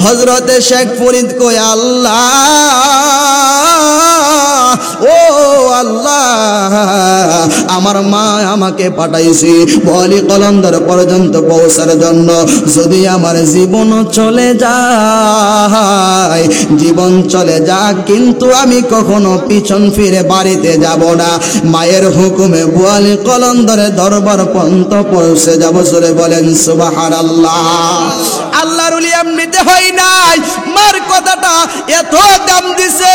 হযরতে শেখ ফরিদ কয় আল্লাহ ও আল্লাহ আমার মা আমাকে পাঠাইছে বলি কলন্দর পর্যন্ত পৌঁছার জন্য যদি আমার জীবন চলে যায় জীবন চলে যাক কিন্তু আমি কখনো পিছন ফিরে বাড়িতে যাব না মায়ের হুকুমে বোয়ালি কলন্দরের দরবার পর্যন্ত পৌঁছে যাব জোরে বলেন সুবহানাল্লাহ আল্লাহর ওলি এমনিতে হয় নাই মার কথাটা এত দাম দিছে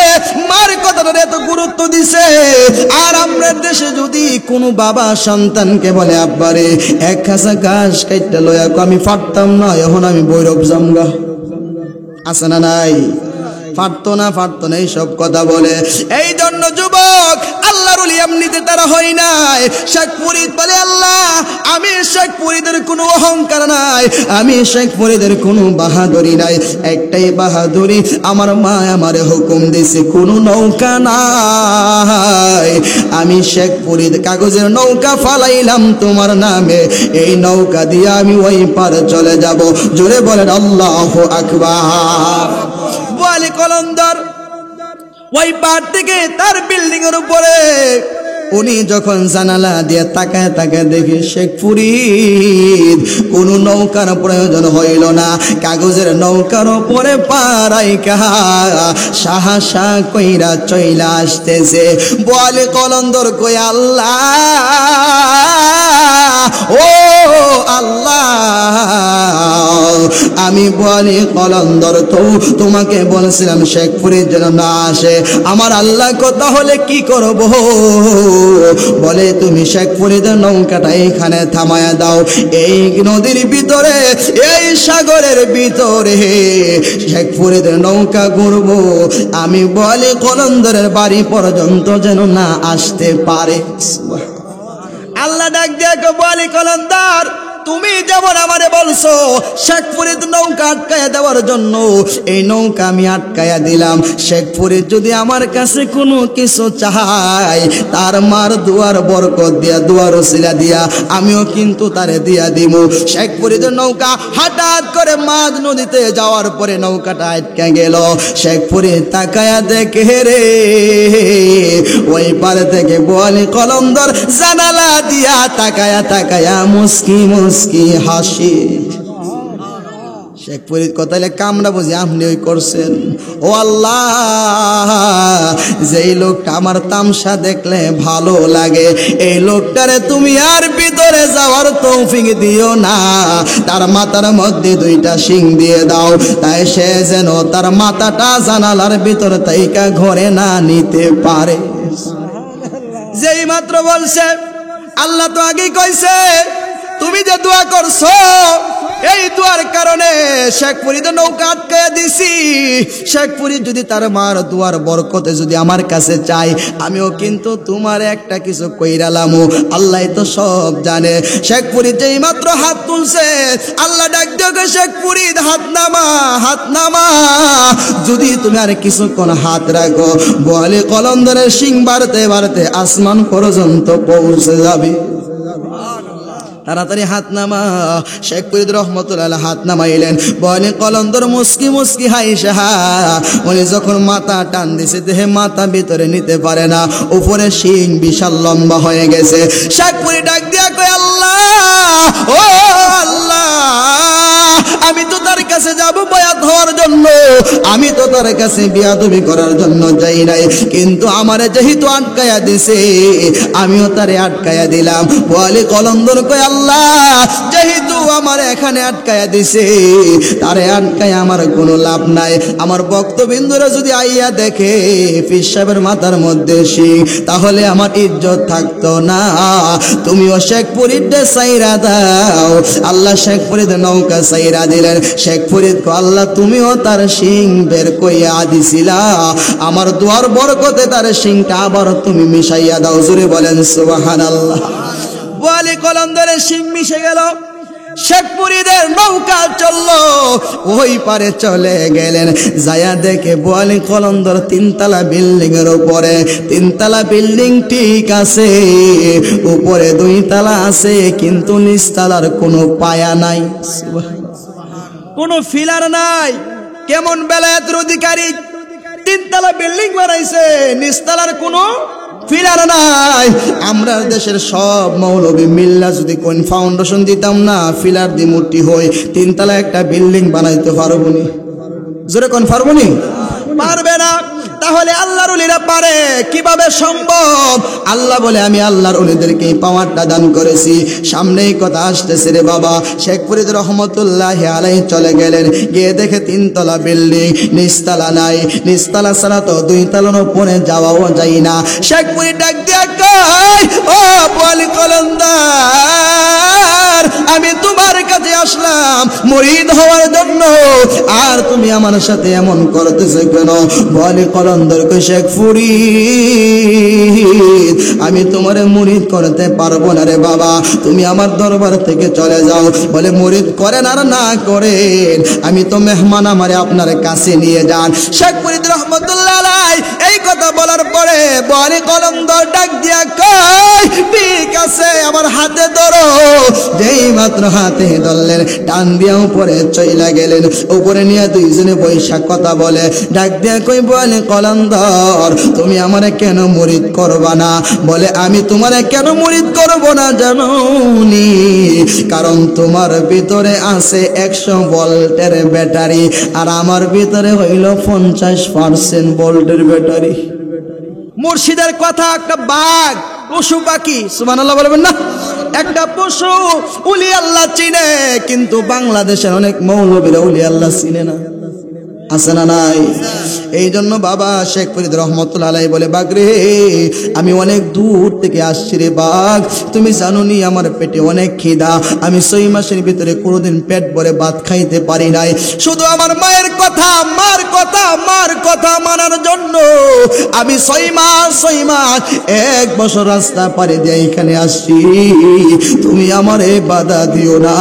মার কথাটা এত গুরুত্ব দিছে আর আমরা দেশে যদি কোনো বাবা সন্তানকে বলে আব্বারে এক খাসা ঘাস কাটতে লয়া আমি পারতাম না এখন আমি বৈরব জামগা আছে না নাই পারতো না এইসব কথা বলে এই জন্য যুবক আল্লাহর ওলি এমনিতে তারা হয় নাই শেখ ফরিদ বলে আল্লাহ আমি শেখ ফরিদের কোনো অহংকার নাই আমি শেখ ফরিদের কোনো বাহাদুরি নাই একটাই বাহাদুরি আমার মা আমারে হুকুম দিয়েছে কোনো নৌকা নাই আমি শেখ ফরিদ কাগজের নৌকা ফালাইলাম তোমার নামে এই নৌকা দিয়ে আমি ওই পার চলে যাব জোরে বলেন আল্লাহু আকবার বোয়ালি কলন্দর ওই পার থেকে তার বিল্ডিং এর উপরে উনি যখন জানালা দিয়ে তাকায় দেখে শেখ ফরিদ কোনো নৌকার প্রয়োজন হইল না কাগজের নৌকার উপরে পারাইকা সাহসা কইরা চইলা আসতেছে বোয়ালি কলন্দর কই আল্লাহ ও আল্লাহ আমি বোয়ালি কলন্দর তো তোমাকে বলছিলাম শেখ ফরিদ যেন না আসে আমার আল্লাহ কথা হলে কি করব বলে তুমি শেখ ফরিদের নৌকাটা এখানে থামায়া দাও এই নদীর ভিতরে এই সাগরের ভিতরে শেখ ফরিদের নৌকা ঘুরবো আমি বোয়ালি কলন্দরের বাড়ি পর্যন্ত যেন না আসতে পারে আল্লাহ ডাক দিয়ে বোয়ালি কলন্দর তুমি যেমন আমারে বলছো শেখ ফরিদ নৌকা আটকায়া দেওয়ার জন্য এই নৌকা আমি আটকায়া দিলাম শেখ ফরিদ যদি আমার কাছে কোনো কিছু চায় তার মার দুয়ার বরকত দিয়া দুয়ার ওসিলা দিয়া আমিও কিন্তু তারে দিয়া দিব শেখ ফরিদের নৌকা হঠাৎ করে মাঝ নদীতে যাওয়ার পরে নৌকাটা আটকে গেল শেখ ফরিদ তাকায়া দেখে রে ওই পারে থেকে বোয়ালি কলন্দর জানালা দিয়া তাকায়া মুস্কি হাসি শেখ ফরিদ কথাইলে কামরা বুঝি আপনি ওই করছেন ও আল্লাহ যেই লোকটা আমার তামসা দেখলে ভালো লাগে এই লোকটারে তুমি আর ভিতরে যাওয়ার তৌফিক দিও না তার মাথার মধ্যে দুইটা শিং দিয়ে দাও তাই সে যেন তার মাথাটা জানালার ভিতর তাইকা ঘরে না নিতে পারে যেই মাত্র বলছে আল্লাহ তো আগেই কইছে তুমি যে দোয়া করছো এই দোয়ার কারণে শেখ ফরিদের নৌকা আটকায়া দিছি শেখ ফরিদ যদি তার মার দোয়ার বরকতে যদি আমার কাছে চাই আমিও কিন্তু তোমার একটা কিছু কইরালাম আল্লাহ তো সব জানে শেখ ফরিদ যেই মাত্র হাত তুলছে আল্লাহ ডাক দিয়ে শেখ ফরিদ হাত নামা যদি তুমি আর কিছুক্ষণ হাত রাখো বোয়ালি কলন্দরের শিং বাড়তে আসমান পর্যন্ত পৌঁছে যাবে তাড়াতাড়ি হাত নামা শেখ ফরিদ রহমতুল্লাহ হাত নামাইলেন বোয়ালি কলন্দর মুস্কি হাইসা উনি যখন মাথা টান দিছে দেহে মাথা ভিতরে নিতে পারে না উপরে শিং বিশাল লম্বা হয়ে গেছে শেখ ফরিদ ডাক দিয়া কয় আল্লাহ ও আল্লাহ আমি তো তার কাছে যাব বয়াত হওয়ার জন্য আমি তো তার কাছে বিয়াদবি করার জন্য যাই নাই কিন্তু আমারে যেহেতু আটকায়া দিছে আমিও তারে আটকায়া দিলাম বোয়ালি কলন্দর কয় আল্লাহ যেহেতু আমার এখানে আটকায়া দিছে তারে আটকায়া আমার কোনো লাভ নাই আমার ভক্তবৃন্দরা যদি আইয়া দেখে পীর সাহেবের মাথার মধ্যে শিং তাহলে আমার ইজ্জত থাকতো না তুমিও শেখ ফরিদে সাইরা দাও আল্লাহ শেখ ফরিদের নৌকা সাইরা দিলেন শেখ ফরিদ কো আল্লাহ তুমিও তার শিং বের কইয়া দিছিলা আমার দুয়ার বরকতে তার শিংটা আবার তুমি মিশাইয়া দাও জোরে বলেন সুবহানাল্লাহ বোয়ালি কলন্দরের শিং মিশে গেল শেখ ফরিদের নৌকা চললো ওই পারে চলে গেলেন যায়া দেখে বোয়ালি কলন্দর তিনতলা বিল্ডিং এর উপরে তিনতলা বিল্ডিং ঠিক আছে উপরে দুইতলা আছে কিন্তু নিচতলার কোনো পায়া নাই কোনো ফিলার নাই কেমন বেলায়েতের অধিকারী, তিনতলা বিল্ডিং বানাইছে, নিচতলার কোনো ফিলার নাই। আমরা দেশের সব মৌলবী মিল্লা যদি কোন ফাউন্ডেশন দিতাম না, ফিলার দি মূর্তি হই, তিনতলা একটা বিল্ডিং বানাইতে পারবো নি? জোরে কোন পারবো নি? পারবে না। তাহলে আল্লাহর ওলিরা পারে, কিভাবে সম্ভব? আল্লাহ বলে আমি আল্লাহর ওলিদেরকে এই পাওয়ারটা দান করেছি। সামনেই কথা আসতেছে রে বাবা। শেখ ফরিদ রহমতুল্লাহি আলাইহি চলে গেলেন, গিয়ে দেখে তিনতলা বিল্ডিং, নিচতলা নাই। নিচতলা ছাড়া তো দুই তলার উপরে যাওয়াও যায় না। শেখ ফরিদ ডাক দিয়া কয়, ও বলি কলন্দার, আমি তোমার কাছে আসলাম মুরিদ হওয়ার জন্য, আর তুমি আমার সাথে এমন করতেছো কেন? বলি কলন্দর কই, শেখ ফরিদ, আমি তোমারে মুরিদ করতে পারবো না রে বাবা, তুমি আমার দরবার থেকে চলে যাও। বলে মুরিদ করেন আর না করেন, আমি তো মেহমান, আমারে আপনার কাছে নিয়ে যান। শেখ ফরিদ রহমতুল্লাহ আলাইহি এই কথা বলার পরে বলি কলন্দর ডাক দিয়া কয়, ঠিক আছে আমার হাতে ধরো। যেই মাত্র হাতে ধরলেন, টান দিয়া উপরে চইলা গেলেন। উপরে নিয়ে দুইজনে বৈশাখ কথা বলে, ডাক দিয়া কই, বলে কলন্দর, তুমি আমারে কেন মুরিদ করবা না? বলে আমি তোমারে কেন মুরিদ করব না জানো নি? কারণ তোমার ভিতরে আছে 100 ভোল্টের ব্যাটারি, আর আমার ভিতরে হইল 50% ভোল্টের ব্যাটারি। মুর্শিদের কথা, একটা বাঘ পশু পাখি, সুবহানাল্লাহ বলবেন না? একটা পশু উলি আল্লাহ চিনে, কিন্তু বাংলাদেশের অনেক মৌলবীরা উলি আল্লাহ চিনে না। আছে না নাই? এই জন্য বাবা শেখ ফরিদ রহমতুল্লাহ আলাইহি বলে, বাঘ রে, আমি অনেক দূর থেকে আসছি রে বাঘ, তুমি জানো নি আমার পেটে অনেক খিদা, আমি 6 মাসের ভিতরে কোনোদিন পেট ভরে ভাত খাইতে পারি নাই। শুধু আমার মায়ের কথা, মার কথা মানার জন্য আমি 6 মাস 1 বছর রাস্তা পাড়ি দিয়ে এখানে আসছি। তুমি আমারে বাধা দিও না,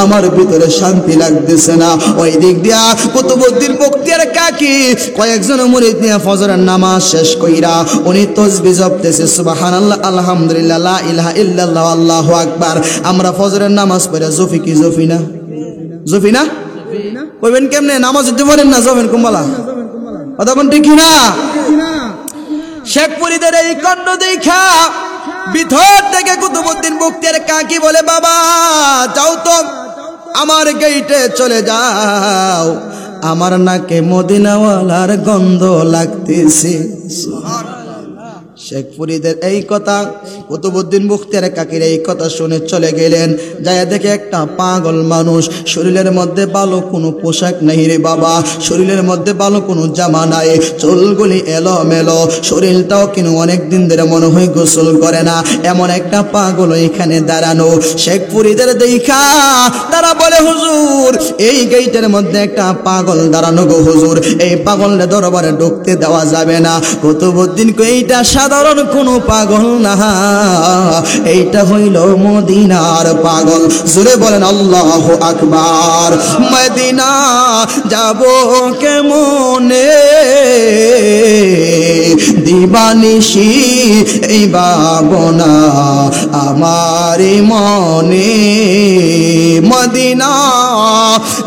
আমার ভিতরে শান্তি লাগতেছে না। ওই দিক দিয়া কুতুবউদ্দিন বখতিয়ার কাকি কয়েকজন মুরিদ নিয়ে ফজরের নামাজ শেষ কইরা উনি তাসবিহ জপতেছে, সুবহানাল্লাহ, আলহামদুলিল্লাহ, লা ইলাহা ইল্লাল্লাহ, আল্লাহু আকবার। আমরা ফজরের নামাজ পড়ে জফি কি জফি না? জফি না কইবেন কেমনে? নামাজ দিতে পারেন না, জফেন কুম্বালা কথা কোন ঠিক না? শেখ ফরিদের এই কাণ্ড দেখা ভিতর থেকে কুতুবউদ্দিন বখতিয়ার কাকি বলে, বাবা যাও তো, আমার গেইটে চলে যাও, আমার নাকে মদিনাওয়ালার গন্ধ লাগতেছে। শেখ ফরিদের এই কথা, কুতুবউদ্দিন বখতিয়ার কাকির এই কথা শুনে চলে গেলেন। যায় দেখে একটা পাগল মানুষ, শরীরের মধ্যে ভালো কোনো পোশাক নেই রে বাবা, শরীরের মধ্যে ভালো কোনো জামা নাই, চুলগুলি এলোমেলো, শরীরটাও কিন্তু অনেক দিন ধরে মনে হয় গোসল করে না, এমন একটা পাগল এখানে দাঁড়ানো। শেখ ফরিদের দেখা তারা বলে, হুজুর এই গেটের মধ্যে একটা পাগল দাঁড়ানো গো হুজুর, এই পাগলের দরবারে ঢুকতে দেওয়া যাবে না। কুতুবউদ্দিন কই, এইটা সাধারণ কোনো পাগল না, এইটা হইল মদিনার পাগল। জোরে বলেন আল্লাহু আকবার। মদিনা যাব কেমনে, দিবানিশি এই ভাবনা আমার মনে, মদিনা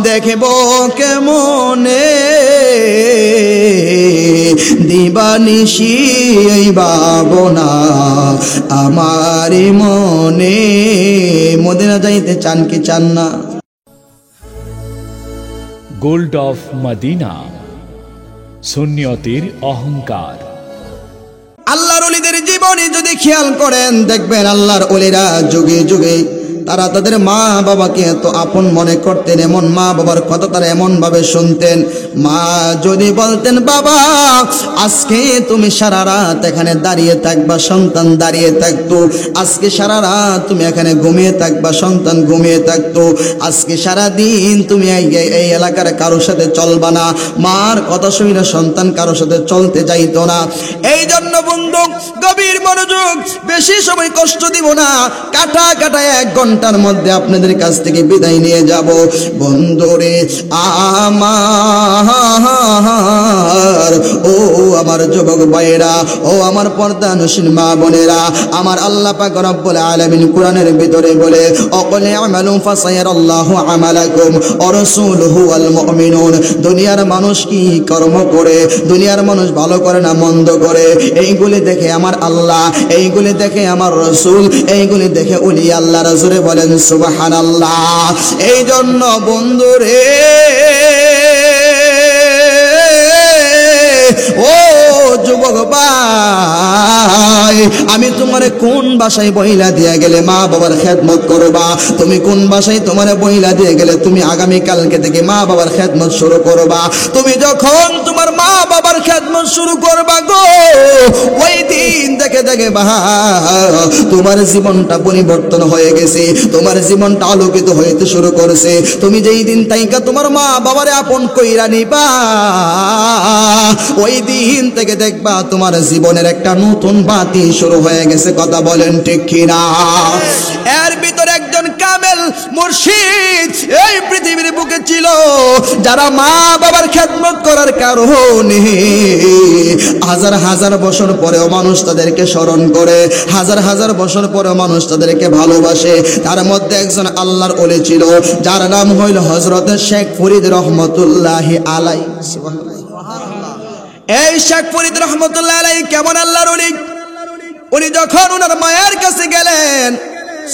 দেখব কেমনে, দিবানিশি এই ভাবনা আমার মনে। মদিনা যাইতে চান কি চান না? গোল্ড অফ মদিনা, সুন্নিয়তের অহংকার। আল্লাহর ওলিদের জীবনী যদি খেয়াল করেন, দেখবেন আল্লাহর ওলিরা যুগে যুগে তারা তাদের মা বাবাকে এত আপন মনে করতেন, এমন মা বাবার কথা তারা এমন ভাবে শুনতেন। মা যদি বলতেন, বাবা আজকে তুমি সারা রাত এখানে দাঁড়িয়ে থাকবা, সন্তান দাঁড়িয়ে থাকতো। আজকে সারা রাত তুমি এখানে ঘুমিয়ে থাকবা, সন্তান ঘুমিয়ে থাকতো। আজকে সারা দিন তুমি এই এলাকার কারোর সাথে চলবা না। মার কথা শুনে সন্তান কারোর সাথে চলতে যাইতো না। এই জন্য বন্ধু গভীর মনোযোগ, বেশি সময় কষ্ট দিব না, কাটা 1 ঘন্টার মধ্যে আপনাদের কাছ থেকে বিদায় নিয়ে যাব। বন্ধুরে আমার আমার আমার যুবক ভাইয়েরা, ও আমার পর্দানশীল মা বোনেরা, আমার আল্লাহ পাক রব্বুল আলামিন কোরআনের ভিতরে বলে অকলে আমালু ফাসায়ারাল্লাহু আমালাকুম ওয়া রাসূলুহু ওয়াল মুমিনুন। দুনিয়ার মানুষ কি কর্ম করে, দুনিয়ার মানুষ ভালো করে না মন্দ করে, এইগুলি দেখে আমার আল্লাহ, এইগুলি দেখে আমার রাসূল, এইগুলি দেখে ওলি আল্লাহ। রাসূলে বলেন সুবহানাল্লাহ। এই জন্য বন্ধুরে, ও যুবক ভাই, আমি তোমারে কোন বাসায় বইলা দিয়ে গেলে মা বাবার খেদমত করবা? তুমি কোন বাসায় তোমারে বইলা দিয়ে গেলে তুমি আগামী কালকে থেকে মা বাবার খেদমত শুরু করবা? তুমি যখন তোমার মা বাবার খেদমত শুরু করবা গো, ওই দিন দেখে দেখে তোমার জীবনটা পরিবর্তন হয়ে গেছে, তোমার জীবনটা আলোকিত হইতে শুরু করেছে। তুমি যেই দিন তাইকা তোমার মা বাবারে আপন কইরা নিবা, ওই দিন থেকে দেখবা তোমার জীবনের একটা নতুন বাতি শুরু হয়ে গেছে। কথা বলেন ঠিক কিনা? এর ভিতরে একজন কামেল মুর্শিদ এই পৃথিবীর বুকে ছিল, যারা মা বাবার খেদমত করার কারণে হাজার হাজার বছর পরেও মানুষ তাদেরকে স্মরণ করে, হাজার হাজার বছর পরেও মানুষ তাদেরকে ভালোবাসে। তার মধ্যে একজন আল্লাহর ওলি ছিল, যার নাম হইল হযরত শেখ ফরিদ রহমতুল্লাহি আলাইহি। এই শেখ ফরিদ রহমতুল্লাহ আলাইহি কেমন আল্লাহর ওলি? উনি যখন ওনার মায়ের কাছে গেলেন,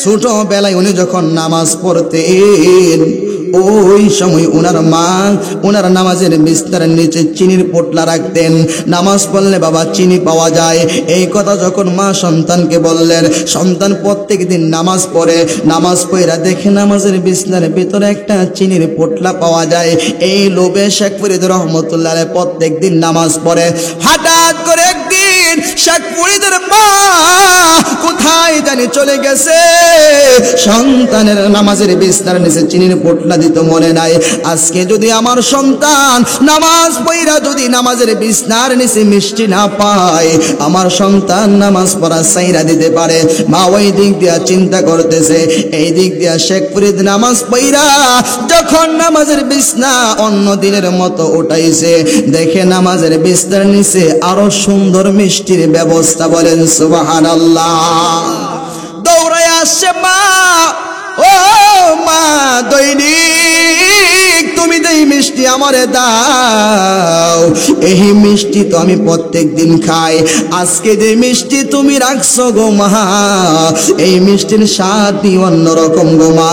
ছোটবেলায় উনি যখন নামাজ পড়তেন, ওই সময় ওনার মা ওনার নামাজের বিস্তারের নিচে চিনির পোটলা রাখতেন। নামাজ পড়লে বাবা চিনি পাওয়া যায়, এই কথা যখন মা সন্তানকে বললেন, সন্তান প্রত্যেক দিন নামাজ পড়ে, নামাজ পড়া দেখে নামাজের বিস্তারের ভিতরে একটা চিনির পোটলা পাওয়া যায়। এই লোভে শেখ ফরিদ রহমতুল্লাহ আলাইহি প্রত্যেক দিন নামাজ পড়ে। হঠাৎ করে একদিন শেখ ফরিদের মা কোথায় জানি চলে গেছে, সন্তানের নামাজের বিস্তারের নিচে চিনির পোটলা দিত মনে নাই। আজকে যদি আমার সন্তান নামাজ পড়া যদি নামাজের বিছনার নিচে মিষ্টি না পায়, আমার সন্তান নামাজ পড়া ছাইরা দিতে পারে। মা ওই দিক দিয়া চিন্তা করতেছে, এই দিক দিয়া শেখ ফরিদ নামাজ পড়া যখন নামাজের বিছনা অন্য দিনের মতো উঠাইছে, দেখে নামাজের বিছনার নিচে আরো সুন্দর মিষ্টির ব্যবস্থা। বলেন সুবহানাল্লাহ। দৌড়ায় আসছে মা, ও মা দৈনিক তুমি যেই মিষ্টি আমারে দাও, এই মিষ্টি তো আমি প্রত্যেক দিন খাই, আজকে যে মিষ্টি তুমি রাখছো গো মা, এই মিষ্টির স্বাদই অন্যরকম গো মা,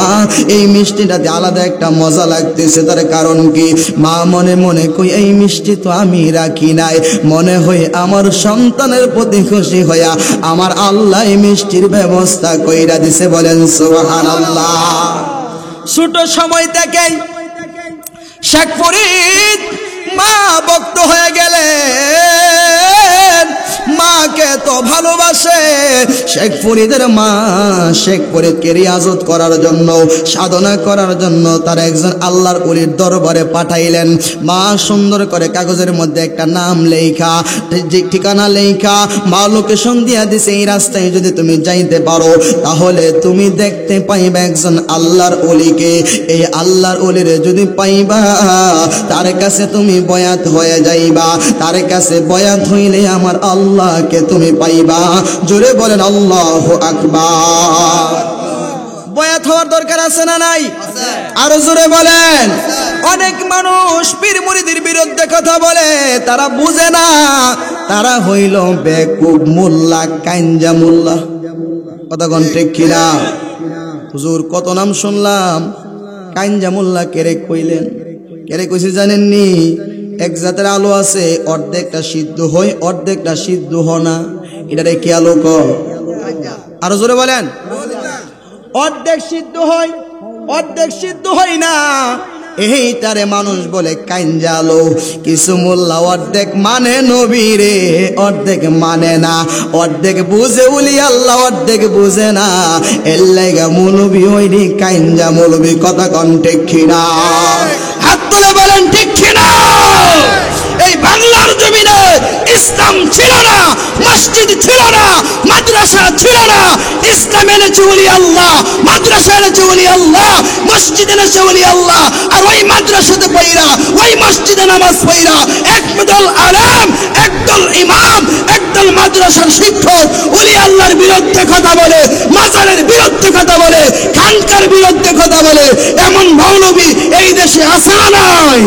এই মিষ্টিটাতে আলাদা একটা মজা লাগতেছে। তার কারণ কি? মা মনে মনে কই এই মিষ্টি তো আমি রাখি নাই, মনে হয় আমার সন্তানের প্রতি খুশি হইয়া আমার আল্লাহ এই মিষ্টির ব্যবস্থা কইরা দিছে। বলেন সুবহানাল্লাহ। ছোট সময় থেকেই শেখ ফরিদ মা ভক্ত হয়ে গেলেন, মাকে তো ভালোবাসে। শেখ ফরিদের মা শেখ ফরিদকে রিয়াজত করার জন্য, সাধনা করার জন্য তার একজন আল্লাহর ওলির দরবারে পাঠাইলেন। মা সুন্দর করে কাগজের মধ্যে একটা নাম লেখা, ঠিকানা লেখা, মা লোকেশন দিয়া দিছে, এই রাস্তায় যদি তুমি যাইতে পারো তাহলে তুমি দেখতে পাইবা একজন আল্লাহর ওলিকে। এই আল্লাহর ওলিরে যদি পাইবা, তার কাছে তুমি বয়াত হয়ে যাইবা, তার কাছে বয়াত হইলে আমার আল্লাহকে তুমি পাইবা। জোরে বলেন আল্লাহু আকবার। বয়াত হওয়ার দরকার আছে না নাই? আরো জোরে বলেন। অনেক মানুষ পীর মুরিদের বিরুদ্ধে কথা বলে, তারা বুঝে না, তারা হইল বেকুব মোল্লা, কাঞ্জা মোল্লা। কথা কোন ঠিক কিনা? হুজুর কত নাম শুনলাম, কাঞ্জা মোল্লা কেরে কইলেন? কেরে কইছে জানেননি? এক জাতের আলো আছে, অর্ধেকটা সিদ্ধ হয় অর্ধেকটা সিদ্ধ হয় না, এটারে কি আলো কয়? আরো জোরে বলেন। অর্ধেক সিদ্ধ হয় অর্ধেক সিদ্ধ হয় না, এইটারে মানুষ বলে কাঞ্জা আলো। কিছু মোল্লা অর্ধেক মানে নবী রে, অর্ধেক মানে না, অর্ধেক বুঝে উলি আল্লাহ, অর্ধেক বুঝে না, এর লাগা মৌলবী হইনি কাঞ্জা মৌলবী। কথা কোন ঠিক কিনা? হাত তুলে বলেন ঠিক কিনা? এই বাংলার জমিনে ইসলাম ছিল না, মসজিদ ছিল না, মাদ্রাসা ছিল না, ইসলাম এনেছে ওলি আল্লাহ, মাদ্রাসা এনেছে ওলি আল্লাহ, মসজিদ এনেছে ওলি আল্লাহ। আর ওই মাদ্রাসাতে পয়রা, ওই মসজিদে নামাজ পয়রা একদল আলেম, একদল ইমাম, একদল মাদ্রাসার শিক্ষক ওলি আল্লাহর বিরুদ্ধে কথা বলে, মাজারের বিরুদ্ধে কথা বলে, খানকার বিরুদ্ধে কথা বলে, এমন মৌলবী এই দেশে আছে না নাই?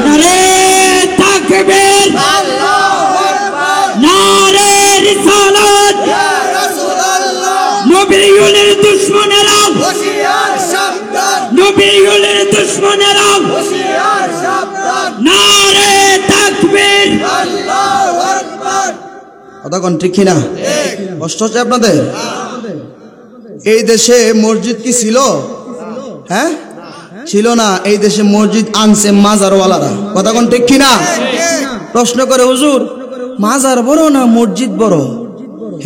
নারে তাকবীর, আল্লাহু আকবার, নারে রিসালাত, ইয়া রাসূলুল্লাহ, নবীর দুশমনেরা হুঁশিয়ার সাবধান, নবীর দুশমনেরা হুঁশিয়ার সাবধান, নারে তাকবীর, আল্লাহু আকবার। কতক্ষণ ঠিক কিনা? কষ্ট হচ্ছে আপনাদের? এই দেশে মসজিদ কি ছিল? হ্যাঁ, ছিল না। এই দেশে মসজিদ আনছে মাজারওয়ালারা। কতক্ষণ ঠিক কিনা? প্রশ্ন করে হুজুর মাজার বড় না মসজিদ বড়?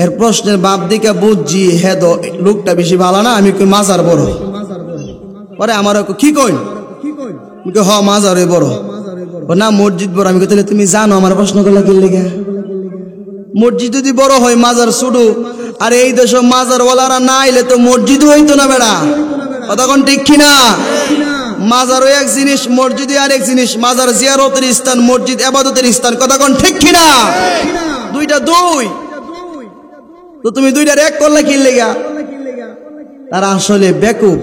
এর প্রশ্নের বাপ দিকে বুঝছি হে তো লোকটা বেশি ভালো না, আমি কই মাজার বড়। পরে আমার কি কই, হ মাজারে বড়, না মসজিদ বড়। আমি কই তাহলে তুমি জানো আমার প্রশ্ন করলে কি লেগে? মসজিদ যদি বড় হয় মাজার শুরু, আর এই দেশে মাজারওয়ালারা না আইলে তো মসজিদ হইতো না বেড়া। কতক্ষণ ঠিক কিনা? মাজারও এক জিনিস, মসজিদ আর এক জিনিস। মাজার জিয়ারতের স্থান, মসজিদ ইবাদতের স্থান। কতক্ষণ ঠিক কিনা? দুইটা দুই। তো তুমি দুইটার এক করলে কি লেগা? তারা আসলে বেকুব,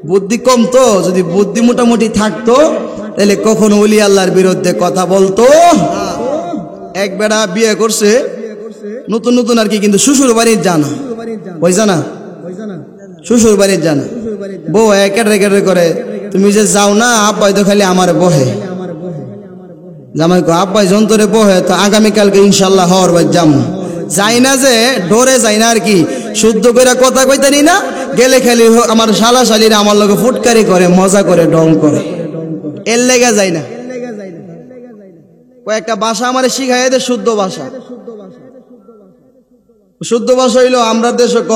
বুদ্ধি কম। তো যদি বুদ্ধি মোটামুটি থাকতো তাহলে কখনো ওলি আল্লাহর বিরুদ্ধে কথা বলতো। এক বেড়া বিয়ে করছে নতুন নতুন আর কি, কিন্তু শ্বশুর বাড়ির জানা, ওই জানা শ্বশুর বাড়ির জানা। বউ কেটে কেটে করে, তুমি যে যাও না আব্বাই তো খালি আমার বহে। জামাই কো আব্বাই যন্তরে বহে তো আগামীকালকে ইনশাল্লাহ হওয়ার বাদ যাম। যাই না যে ডরে যাই না আর কি, শুদ্ধ করে কথা কইতানি না, গেলে খালি আমার শালা শালিরা আমার লগে ফুটকারি করে, মজা করে, ডং করে, এর লেগে যাই না। কয়েকটা ভাষা আমার শিখাই দে, শুদ্ধ ভাষা। শুদ্ধ ভাষা হইলো আমরা দেশে ক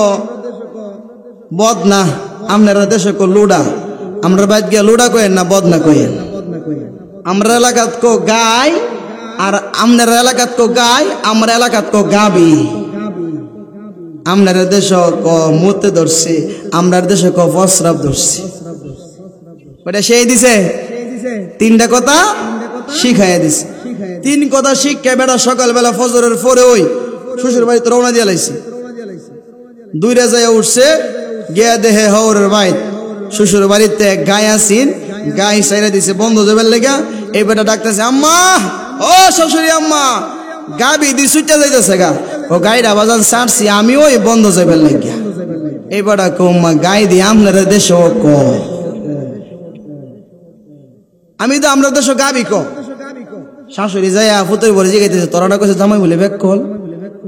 বদ না, আপনারা দেশে ক লুডা। আমরা বাইত গিয়া লুডা কইেন না, বদ না কইেন। আমরা এলাকাত কো গাই, আর আপনার এলাকাত কো গাই, আমরা এলাকাত কো গাবি। আপনার দেশ ক মুতে ধরছে, আমরার দেশে ক ফসরাব ধরছে। ওটা সেই দিছে, তিনটা কথা শিখাইয়া দিছে। তিন কথা শিক্ষা বেড়া সকালবেলা ফজরের পরে ওই শ্বশুর বাড়িতে রওনা দিয়া লাইছে। দুইটা যায় উঠছে, গিয়া দেহে হৌরের বাইত শ্বশুর বাড়িতে গাই আসিন, গাই সাইরা দিছে বন্ধ যাবার লেগা। এই বেটা ডাকতেছে আম্মা, ও শ্বশুরি আম্মা, গাবি দি ছুটে যাইতেছে গা। ও গাইটা বাজান ছাড়ছি আমি ওই বন্ধ যাবার লাগিয়া। এই বেটা কম্মা গাই দি আপনার দেশ ক, আমি তো আমরা দেশ গাবি ক। শাশুড়ি যাই ফুতের পরে জিগাইতেছে, তোরাটা কইছে জামাই বলে ব্যাক কল।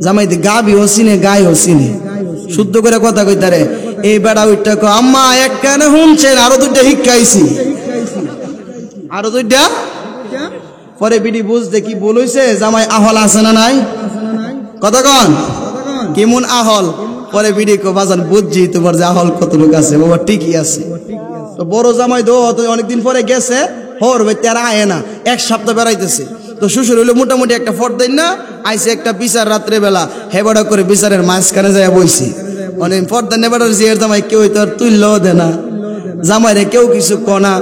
জামাই দি গাবি ও চিনে, গাই ও চিনে, শুদ্ধ করে কথা কইতারে। এই বেড়া ওইটা ক আম্মা এক কানে শুনছেন, আরো দুইটা শিক্ষাইছি, আরো দুইটা। পরে বিডি বুঝতে কি বলইছে, জামাই আহল আছে না নাই? কতক্ষণ কেমন আহল? পরে বিডি কো বাজান বুঝছি তোমার যে আহল কত লোক আছে। বাবা ঠিকই আছে। তো বড় জামাই দো অনেকদিন পরে গেছে, হর ভাই তারা আয় না, এক সপ্তাহ বেড়াইতেছে। তো শ্বশুর হইলো মোটামুটি একটা ফট দেন না, আইসে একটা বিচার রাত্রে বেলা, হেবাড়া করে বিচারের মাঝখানে যায় বইছি। অনেক ফর্দা নেবাড়ার জিয়ের জামাই কেউ তো আর তুললেও দে না, জামাইরে কেউ কিছু কনা।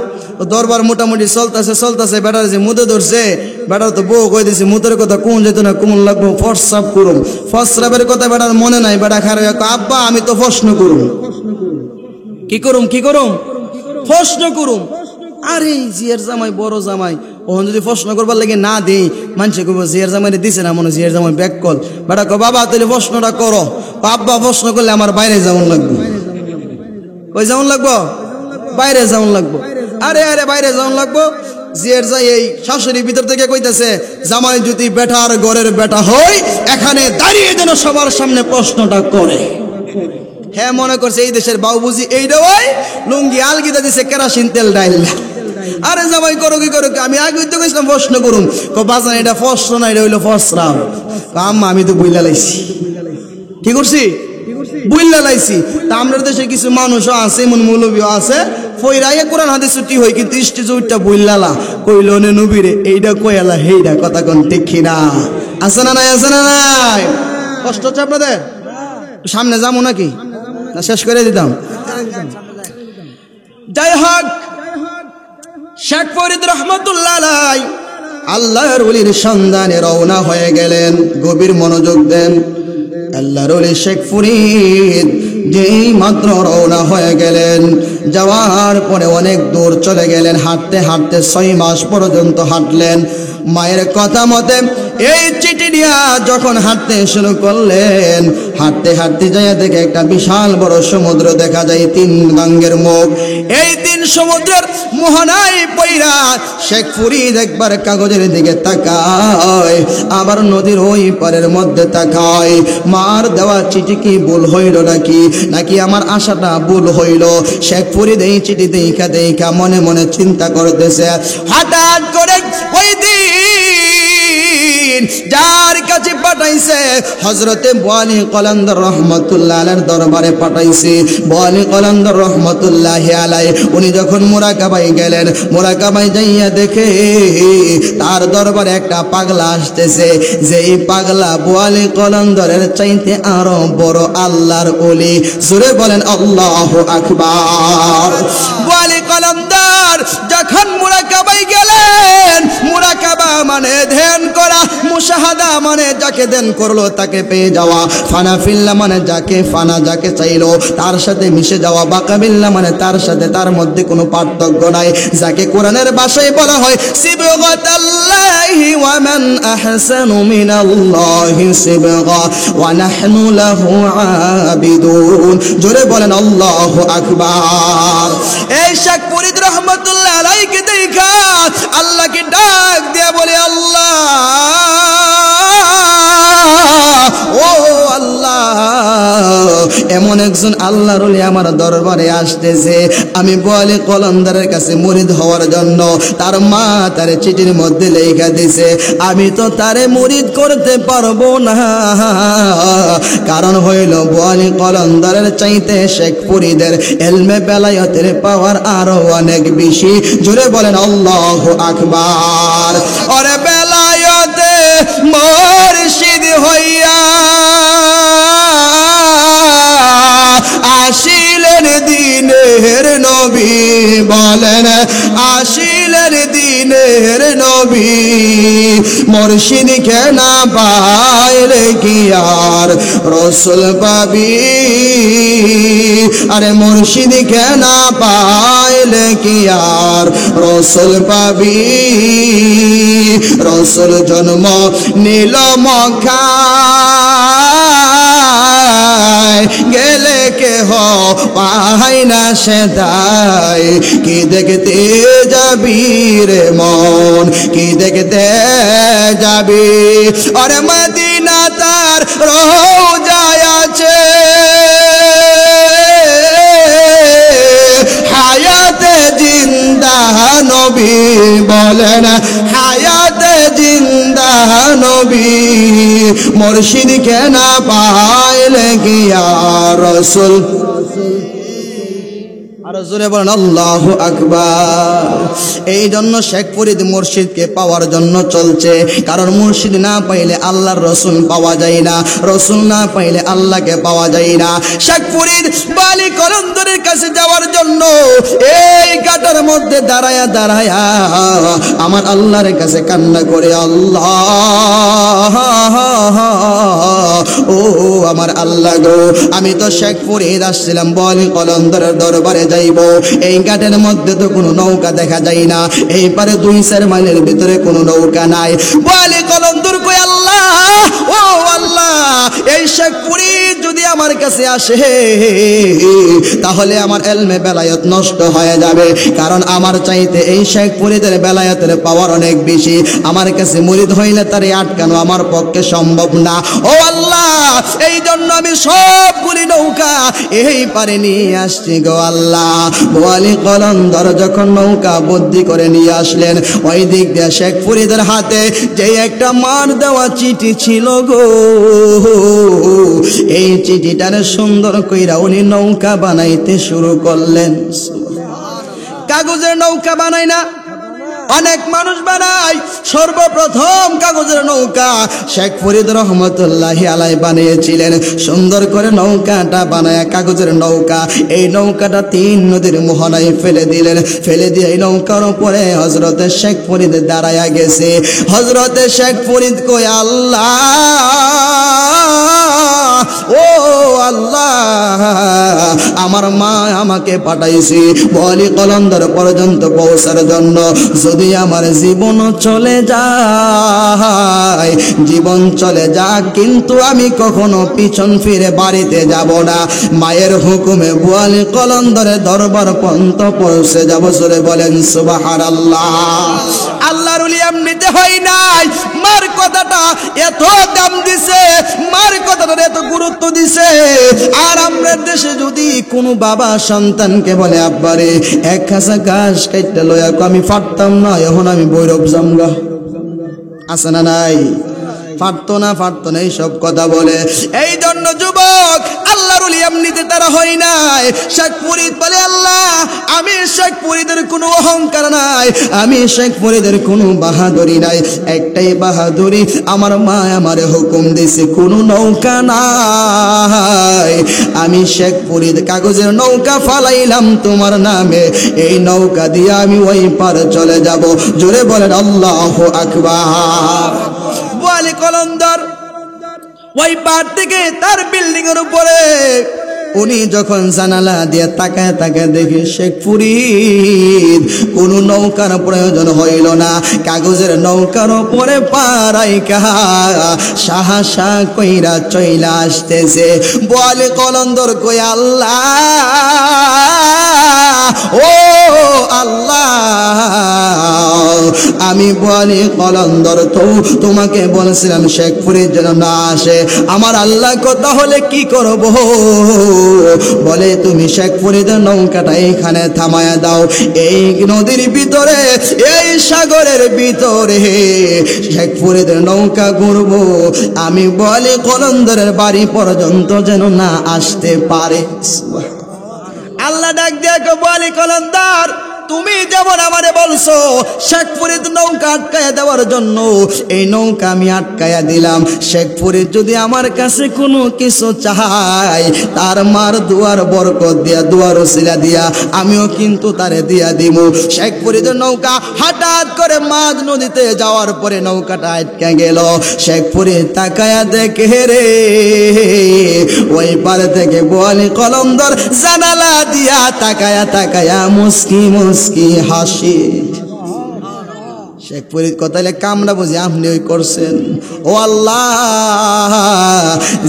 দরবার মোটামুটি চলতেছে। বেটার যে মুদে ধরছে, বেটার তো বউ কই দিছে মুদের কথা কোন যেত না, কোন লাগবো ফর্সাপ করুম। ফসরাবের কথা বেটার মনে নাই। বেটা খারাপ আব্বা আমি তো প্রশ্ন করুম, কি করুম প্রশ্ন করুম। আরে জিয়ার জামাই বড় জামাই, ওখান যদি প্রশ্ন করবার লাগে না দেই, মানুষে কইব জিয়ার জামাইরে দিছে না, মনে জিয়ার জামাই ব্যাক কল। বেটা কো বাবা তাহলে প্রশ্নটা করো। আব্বা প্রশ্ন করলে আমার বাইরে যাওয়ান লাগবো। কই যাওয়ান লাগবো? বাইরে যাওয়ান লাগবো। আরে আরে বাইরে যাওয়ান লাগবো। জিয়ার যাই এই শাশুড়ি ভিতর থেকে কইতেছে, জামাই যদি বেটার ঘরের বেটা হয়, এখানে দাঁড়িয়ে যেন সবার সামনে প্রশ্নটা করে। হ্যাঁ মনে করছে এই দেশের বাবু বুঝি এইটা ওই লুঙ্গি আলগিদা দিছে কেরাসিন তেল ডাইল্লা। আরে জামাই করো কি করো, আমি আগে তো গেছিলাম প্রশ্ন করুন। বাজান এটা প্রশ্ন না, এটা হইলো ফসরাও। আম্মা আমি তো বুইলা লাইছি। কি করছি? বুইলা লাইছি। তা আমাদের দেশে কিছু মানুষও আছে, এমন মৌলবীও আছে, ফইরাইয়া কোরআন হাদিস ছুটি হয়, কিন্তু স্টেজে উঠটা বুইলালা কইল নে নবীরে এইটা কইলা হেইডা। কথা কোন ঠিক না? আছে না নাই? আছে না নাই? কষ্ট হচ্ছে আপনাদের? সামনে যাবো নাকি, না শেষ করে দিতাম? যাই হোক, শেখ ফরিদ রহমতুল্লাহ আলাইহি আল্লাহর ওলির সন্ধানে রওনা হয়ে গেলেন। গভীর মনোযোগ দেন। আল্লাহর ওলি শেখ ফরিদ যেই মাত্র রওনা হয়ে গেলেন, যাওয়ার পরে অনেক দূর চলে গেলেন। হাঁটতে হাঁটতে 6 মাস পর্যন্ত হাঁটলেন। মায়ের কথা মতে এই চিঠি নিয়ে যখন হাঁটতে শুরু করলেন, হাঁটতে হাঁটতে যায় দেখে একটা বিশাল বড় সমুদ্র দেখা যায়, 3 গঙ্গের মুখ। এই 3 সমুদ্রের মোহনায় পইরা শেখ ফরিদ একবার কাগজের দিকে তাকায়, আবার নদীর ওই পারের মধ্যে তাকায়। মার দেওয়া চিঠি কি ভুল হইল নাকি আমার আশাটা ভুল হইল? শেখ ফরিদ এই চিঠি দেখা দেখা মনে মনে চিন্তা করতেছে। হঠাৎ করে ওই দিন যার কাছে পাঠাইছে হযরতে ওয়ালি কলন্দর রহমাতুল্লাহ আলাইহির দরবারে পাঠাইছে। ওয়ালি কলন্দর রহমাতুল্লাহ আলাইহি উনি যখন মুরাকাবায় গেলেন, মুরাকাবায় যাইয়া দেখে তার দরবারে একটা পাগলা আসতেছে। যেই পাগলা ওয়ালি কলন্দরের চাইতে আরো বড় আল্লাহর ওলি। জোরে বলেন আল্লাহু আকবার। ওয়ালি কলন্দর যখন মুরাকাবায় গেলেন, মুরাকাবা মানে ধ্যান করা, মুশাহাদা মানে যাকে ধ্যান করলো তাকে পেয়ে যাওয়া, ফানা ফিল্লা মানে যাকে চাইলো তার সাথে মিশে যাওয়া, বাকাবিল্লা মানে তার সাথে তার মধ্যে কোনো পার্থক্য নাই, যাকে কোরআনের ভাষায় বলা হয় সিবগাতাল্লাহি ওয়া মান আহসানু মিনাল্লাহি সিবগা ওয়া নাহনু লাহু আবিদুন। জোরে বলেন আল্লাহু আকবার। এই শেখ ফরিদ রহমাতুল্লাহ আলাইহি দেখা আল্লাহকে ডাক দিয়ে বলে, আল্লাহ ও আল্লাহ, এমন একজন আল্লাহর ওলি আমার দরবারে আসতেছে। আমি ওয়ালি কলন্দরের কাছে মুরিদ হওয়ার জন্য তার মা তার চিঠির মধ্যে লেখা দিছে। আমি তো তারে মুরিদ করতে পারবো না, কারণ হইল ওয়ালি কলন্দরের চাইতে শেখ ফরিদের ইলমে বেলায়েতের পাওয়ার আরো অনেক বেশি। জোরে বলেন আল্লাহু আকবার। ওরে বেলায়েতে মুর্শিদ হইয়া আসিলেন দিনের নবী, বলেন আসিলেন দিনের নবী। মুর্শিদ কে না পাইলে কি আর রসুল পাবি? আরে মুর্শিদ কে না পাইলে কি আর রসুল পাবি? রসুল জন্ম নীল মক্কায়, গেলে কেহ পাই না সেদাই। কি দেখতে যাবি রে মন, কি দেখতে যাবি? আরে মদিনা তার রওজায় আছে, হায়াতে জিন্দা নবী, বলেন হায়াতে জিন্দা নবী। মুর্শিদ কে না পাইলে কি আর রসুল? আর জোরে বলেন আল্লাহু আকবার। এই জন্য শেখ ফরিদ মুর্শিদকে পাওয়ার জন্য চলছে, কারণ মুর্শিদ না পাইলে আল্লাহর রসুল পাওয়া যায় না, রসুল না পাইলে আল্লাহকে পাওয়া যায় না। শেখ ফরিদ ওয়ালি কলন্দরের কাছে যাওয়ার জন্য এই ঘাটের মধ্যে দাঁড়ায়া দাঁড়ায়া আমার আল্লাহর কাছে কান্না করে, আল্লাহ ও আমার আল্লাহ গো, আমি তো শেখ ফরিদ আসছিলাম ওয়ালি কলন্দরের দরবারে যাইব। এই ঘাটের মধ্যে তো কোনো নৌকা দেখা যায় না, এই পারে 2-4 মাইলের ভিতরে কোনো নৌকা নাই। ওয়ালি কলন্দর কই, আল্লাহ ও আল্লাহ, এই শেখ ফরিদ যদি আমার কাছে আসে তাহলে আমার ইলমে বেলায়েত নষ্ট হয়ে যাবে, কারণ আমার চাইতে এই শেখ ফরিদের বেলায়েতের পাওয়ার অনেক বেশি। আমার কাছে মুরিদ হইলে তারে আটকানো আমার পক্ষে সম্ভব না। ও আল্লাহ, এই জন্য আমি সবগুলি নৌকা এই পারে নিয়ে আসছি গো আল্লাহ। ওয়ালি কলন্দর যখন নৌকা বুদ্ধি করে নিয়ে আসলেন, ওই দিক দিয়ে শেখ ফরিদের হাতে যে একটা মার দেওয়া চিঠি ছিল গো, এই চিঠিটারে সুন্দর কইরা উনি নৌকা বানাইতে শুরু করলেন। কাগজের নৌকা বানাই না, অনেক মানুষ বানায়, সর্বপ্রথম কাগজের নৌকা শেখ ফরিদ রহমতুল্লাহি আলাইহি বানিয়েছিলেন। সুন্দর করে নৌকাটা বানায় কাগজের নৌকা, এই নৌকাটা 3 নদীর মোহনায় ফেলে দিলেন। ফেলে দিয়ে এই নৌকার উপরে হযরতে শেখ ফরিদ দাঁড়ায়া গেছে। হযরতে শেখ ফরিদ কয় আল্লাহ, ও আল্লাহ, আমার মা আমাকে পাঠাইছি বলি কলন্দর পর্যন্ত পৌঁছার জন্য। যদি আমার জীবন চলে যায়, জীবন চলে যাক, কিন্তু আমি কখনো পিছন ফিরে বাড়িতে যাব না। মায়ের হুকুমে বোয়ালি কলন্দরের দরবার পর্যন্ত পৌঁছে যাব। জোরে বলেন সুবহানাল্লাহ। আল্লাহর ওলি এমনিতে হয় নাই, মার কথাটা এত দাম দিছে, মার কথাটা এত গুরুত্ব দিছে। আর আমরা দেশে যদি কোনো বাবা সন্তানকে বলে আব্বারে এক খাসা ঘাস কাইটটা লয়া, আমি পারতাম না, এখন আমি বৈরব জামগা, আছে না নাই? পারতো না এইসব কথা বলে। এই জন্য যুবক, আল্লাহর ওলি এমনিতে তারা হয় নাই। শেখ ফরিদ বলে আল্লাহ, আমি শেখ ফরিদের কোনো অহংকার নাই, আমি শেখ ফরিদের কোনো বাহাদুরি নাই। একটাই বাহাদুরি, আমার মা আমারে হুকুম দিছে কোনো নৌকা নাই। আমি শেখ ফরিদ কাগজের নৌকা ফালাইলাম তোমার নামে, এই নৌকা দিয়ে আমি ওই পার চলে যাব। জোরে বলেন আল্লাহু আকবার। বোয়ালি কলন্দর ওই পার থেকে তার বিল্ডিং এর উপরে উনি যখন জানালা দিয়ে তাকায় তাকায় দেখে শেখ ফরিদ কোনো নৌকার প্রয়োজন হইল না, কাগজের নৌকার উপরে পারাইকা সাহসা কইরা চইলা আসতেছে। বোয়ালি কলন্দর কই আল্লাহ, ও আল্লাহ, আমি বোয়ালি কলন্দর তো তোমাকে বলছিলাম শেখ ফরিদ যেন না আসে। আমার আল্লাহ কথা হলে কি করব? বলে তুমি শেখ ফরিদের নৌকাটা এইখানে থামায়া দাও। এই নদীর ভিতরে, এই সাগরের ভিতরে শেখ ফরিদের নৌকা ঘুরবো, আমি বোয়ালি কলন্দরের বাড়ি পর্যন্ত যেন না আসতে পারে। আল্লাহ ডাক দিয়ে বোয়ালি কলন্দর, তুমি যেমন আমারে বলছো শেখ ফরিদ নৌকা আটকায়া দেওয়ার জন্য, এই নৌকা আমি আটকায়া দিলাম। শেখ ফরিদ যদি আমার কাছে কোনো কিছু চায়, তার মার দুয়ার বরকত দিয়া, দুয়ার ওসিলা দিয়া আমিও কিন্তু তারে দিয়া দিব। শেখ ফরিদের নৌকা হঠাৎ করে মাঝ নদীতে যাওয়ার পরে নৌকাটা আটকে গেল। শেখ ফরিদ তাকায়া দেখে রে, ওই পার থেকে বোয়ালি কলন্দর জানালা দিয়া তাকায়া তাকায়া মুস্কি মুস্কি হাসি। শেখ ফরিদ কথালে কামরা বুঝি আপনি ওই করছেন। ও আল্লাহ,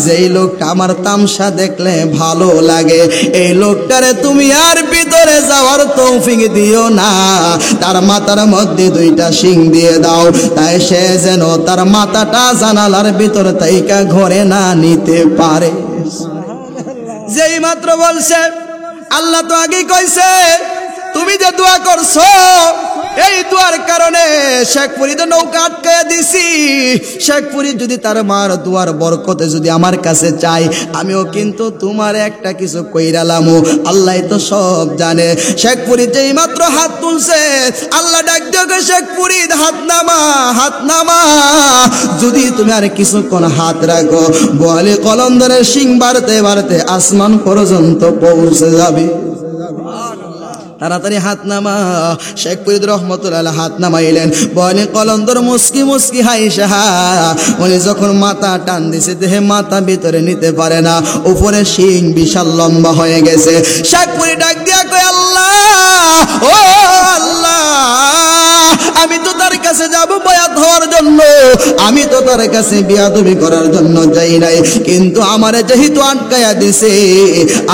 যেই লোকটা আমার তামসা দেখলে ভালো লাগে, এই লোকটারে তুমি আর ভিতরে যাওয়ার তৌফিক দিও না। তার মাথার মধ্যে 2টা শিং দিয়ে দাও, তাই সে যেন তার মাথাটা জানালার ভিতর তাইকা ঘরে না নিতে পারে। যেই মাত্র বলছে, আল্লাহ তো আগেই কইছে তুমি যে দোয়া করছো, এই দোয়ার কারণে শেখ ফরিদের নৌকা আটকায়া দিছি। শেখ ফরিদ যদি তার মার দোয়ার বরকতে যদি আমার কাছে চাই, আমিও কিন্তু তোমার একটা কিছু কইরালামু। আল্লাহ তো সব জানে। শেখ ফরিদ যেই মাত্র হাত তুলছে, আল্লাহ ডাক দিয়ে শেখ ফরিদ হাত নামা, হাত নামা। যদি তুমি আর কিছুক্ষণ হাত রাখো, বোয়ালি কলন্দরের শিং বাড়তে বাড়তে আসমান পর্যন্ত পৌঁছে যাবে। তাড়াতাড়ি হাত নামা। শেখ ফরিদ রহমতুল্লাহ হাত নামাইলেন। বোয়ালি কলন্দর মুস্কি মুস্কি হাইসা, উনি যখন মাথা টান দিছে, দেহে মাথা ভিতরে নিতে পারে না, উপরে শিং বিশাল লম্বা হয়ে গেছে। শেখ ফরিদ ডাক দিয়া কয় আল্লাহ, ও আল্লাহ, আমি তো তার কাছে যাব বয়াত হওয়ার জন্য, আমি তো তার কাছে বিয়াদবি করার জন্য যাই নাই, কিন্তু আমারে যেহেতু আটকায়া দিছে,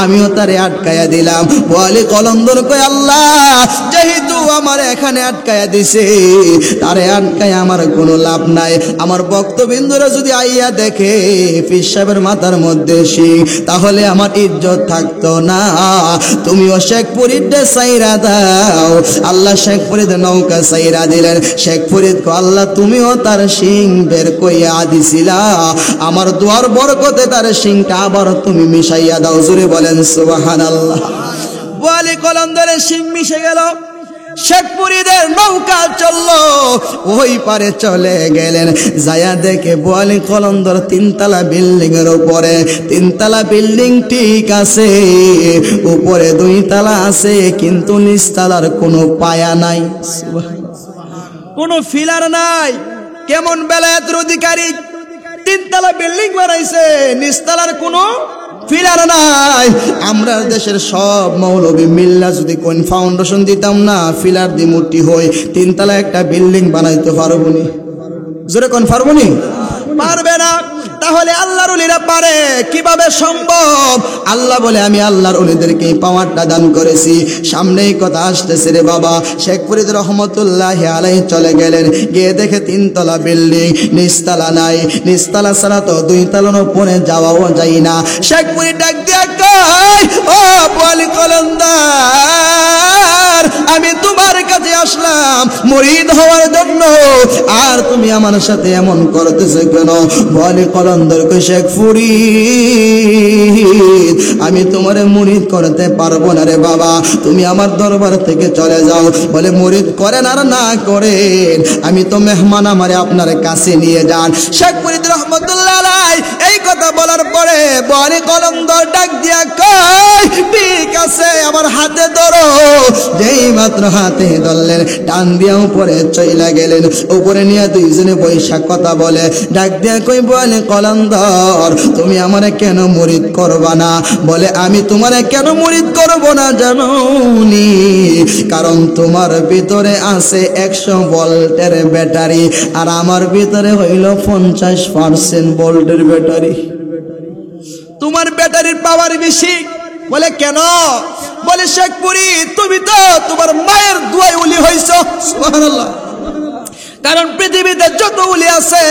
আমিও তারে আটকায়া দিলাম। বোয়ালি কলন্দর কয় আল্লাহ, যেহেতু আমার এখানে আটকায়া দিছে, তারে আটকায় আমার কোনো লাভ নাই। আমার ভক্তবৃন্দরা যদি আইয়া দেখে পীর সাহেবের মাথার মধ্যে শিং, তাহলে আমার ইজ্জত থাকতো না। তুমিও শেখ ফরিদে সাইরা দাও। আল্লাহ শেখ ফরিদের নৌকা সাইরা দিলেন। শেখ ফরিদ কো আল্লাহ, তুমিও তার শিং বের কইয়া দিছিলা, আমার দোয়ার বরকতে তার শিংটা আবার তুমি মিশাইয়া দাও। জোরে বলেন সুবহানাল্লাহ। বোয়ালি কলন্দরের শিং মিশে গেল। শেখ ফরিদের নৌকা চললো, ওই পারে চলে গেলেন। যায়া দেখে বোয়ালি কলন্দর তিনতলা বিল্ডিং এর উপরে, তিনতলা বিল্ডিং ঠিক আছে, উপরে 2 তলা আছে, কিন্তু নিচতলার কোনো পায়া নাই, কোনো ফিলার নাই। কেমন বেলায়েতের অধিকারী, 3 তলা বিল্ডিং বানাইছে, নিচতলার কোনো ফিলার নাই। আমরা দেশের সব মৌলবী মিল্লা যদি কোন ফাউন্ডেশন দিতাম না, ফিলার দি মূর্তি হই, 3 তলা একটা বিল্ডিং বানাইতে পারবো নি? জোরে কোন পারবো নি? পারবে না। তাহলে আল্লাহর ওলিরা পারে, কিভাবে সম্ভব? আল্লাহ বলে আমি আল্লাহর ওলিদেরকে পাওয়ারটা দান করেছি। সামনেই কথা আসতেছে রে বাবা। শেখ ফরিদ রহমতুল্লাহি আলাইহি চলে গেলেন, গিয়ে দেখে 3 তলা বিল্ডিং, নিচতলা নাই, নিচতলা ছাড়া তো 2 তলার উপরে যাওয়াও যায় না। শেখ ফরিদ ডাক দিয়া কয়, ও বোয়ালি কলন্দার, আমি তোমার কাছে আসলাম মুরিদ হওয়ার জন্য, আর তুমি আমার সাথে এমন করতেছো কেন? বোয়ালি কলন্দর কই, শেখ ফরিদ, আমি তোমারে মুরিদ করতে পারবো না রে বাবা, তুমি আমার দরবার থেকে চলে যাও। বলে মুরিদ করেন আর না করেন, আমি তো মেহমান, আমারে আপনার কাছে নিয়ে যান। শেখ ফরিদ রহমতুল্লাহ আলাইহি এই কথা বলার পরে বোয়ালি কলন্দর ডাক দিয়া কয়, ঠিক আছে, আমার হাতে ধরো। যেই মাত্র হাতে ধরলেন, টান দিয়া উপরে চইলা গেলেন। উপরে নিয়ে 2 জনে বৈশা কথা বলে, ডাক দিয়া কই, বোয়ালি কলন্দর, তুমি আমারে কেন মুরিদ করবা না? বলে আমি তোমারে কেন মুরিদ করব না জানো নি? কারণ তোমার ভিতরে আছে 100 ভোল্টের ব্যাটারি, আর আমার ভিতরে হইল 50% ভোল্টের ব্যাটারি। তোমার ব্যাটারির পাওয়ার বেশি। বলে কেন? বলে শেখ ফরিদ, তুমি তো তোমার মায়ের দোয়ায় ওলি হইছো। সুবহানাল্লাহ। কারণ পৃথিবীতে যত ওলি আছে,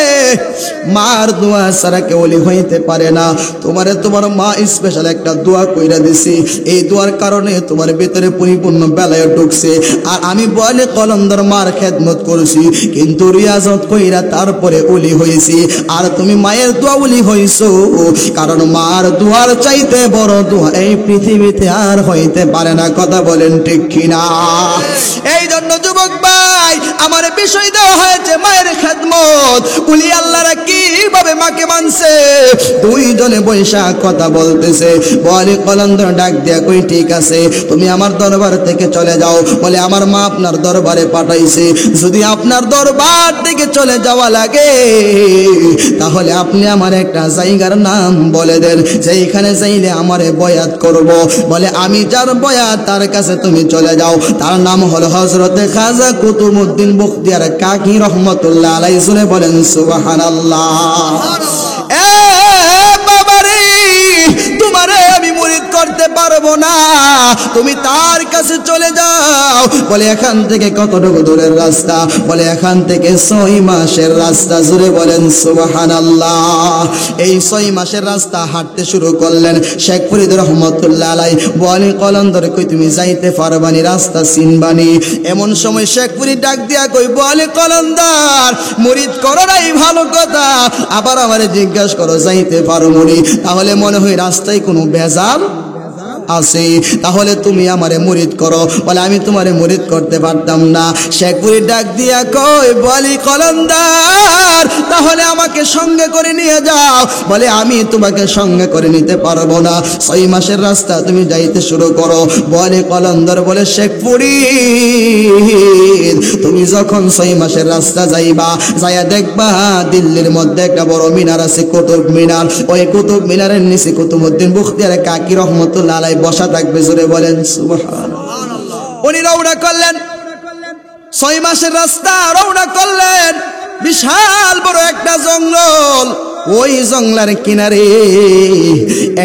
মার দোয়া ছাড়া কেউ ওলি হইতে পারে না। তোমারে তোমার মা স্পেশাল একটা দোয়া কইরা দিছি, এই দোয়ার কারণে তোমার ভিতরে পরিপূর্ণ বেলায় ঢুকছে। আর আমি বোয়ালি কলন্দর মার খেদমত করছি, কিন্তু রিয়াজত কইরা তারপরে ওলি হইছি। আর তুমি মায়ের দোয়া ওলি হইছো, কারণ মার দোয়ার চাইতে বড় দোয়া এই পৃথিবীতে আর হইতে পারে না। কথা বলেন ঠিক কিনা? এই জন্য যুবক ভাই, আমার বিষয় দেওয়া হয়েছে মায়ের খেদমত। উলি আল্লাহরা কিভাবে মাকে মানছে? 2 জনে বৈশা কথা বলতেছে। বোয়ালি কলন্দর ডাক দিয়া কই, ঠিক আছে, তুমি আমার দরবার থেকে চলে যাও। বলে আমার মা আপনার দরবারে পাঠাইছে, যদি আপনার দরবার থেকে চলে যাওয়া লাগে, তাহলে আপনি আমার একটা জায়গার নাম বলে দেন, যেখানে যাইলে আমারে বয়াত করব। বলে আমি যার বয়াত তার কাছে তুমি চলে যাও, তার নাম হলো হযরতে খাজা কুতুবউদ্দিন বখতিয়ার কাকি রহমতুল্লাহ আলাইহি। শুনে বলেন সুবহানাল্লাহ। এ বাবারে, তোমারে আমি মুরিদ করতে পারবো না, তুমি তার কাছে চলে যাও। বলে এখান থেকে কতটুকু দূরের রাস্তা? বলে এখান থেকে 6 মাসের রাস্তা। জুড়ে বলেন সুবহানাল্লাহ। এই 6 মাসের রাস্তা হাঁটতে শুরু করলেন শেখ ফরিদ রহমতুল্লাহ আলাইহি। বোয়ালি কলন্দর কই, তুমি যাইতে পারবানি, রাস্তা চিনবানি। এমন সময় শেখ ফরিদ ডাক দিয়া কই, বোয়ালি কলন্দর, মুরিদ করো নাই ভালো কথা, আবার আমারে জিজ্ঞাসা করো যাইতে পারো মুরি? তাহলে মনে হয় রাস্তায় কোনো ভেজাল আছে, তাহলে তুমি আমারে মুরিদ করো। বলে আমি তোমারে মুরিদ করতে পারতাম না। শেখ ফরিদ ডাক দিয়া কই, বোয়ালি কলন্দর, তাহলে আমাকে সঙ্গে করে নিয়ে যাও। বলে আমি তোমাকে সঙ্গে করে নিতে পারবো না, 6 মাসের রাস্তা তুমি যাইতে শুরু করো। বোয়ালি কলন্দর বলে, শেখ ফরিদ, তুমি যখন 6 মাসের রাস্তা যাইবা, যাইয়া দেখবা দিল্লির মধ্যে একটা বড় মিনার আছে, কুতুব মিনার। ওই কুতুব মিনারের নিচে কুতুবউদ্দিন বখতিয়ার কাকি রহমতুল্লাহ আলাইহি বসা থাকবে। জোরে বলেন সুবহানাল্লাহ। উনি রওনা করলেন, 6 মাসের রাস্তা রওনা করলেন। বিশাল বড় একটা জঙ্গল, ওই জঙ্গলের কিনারে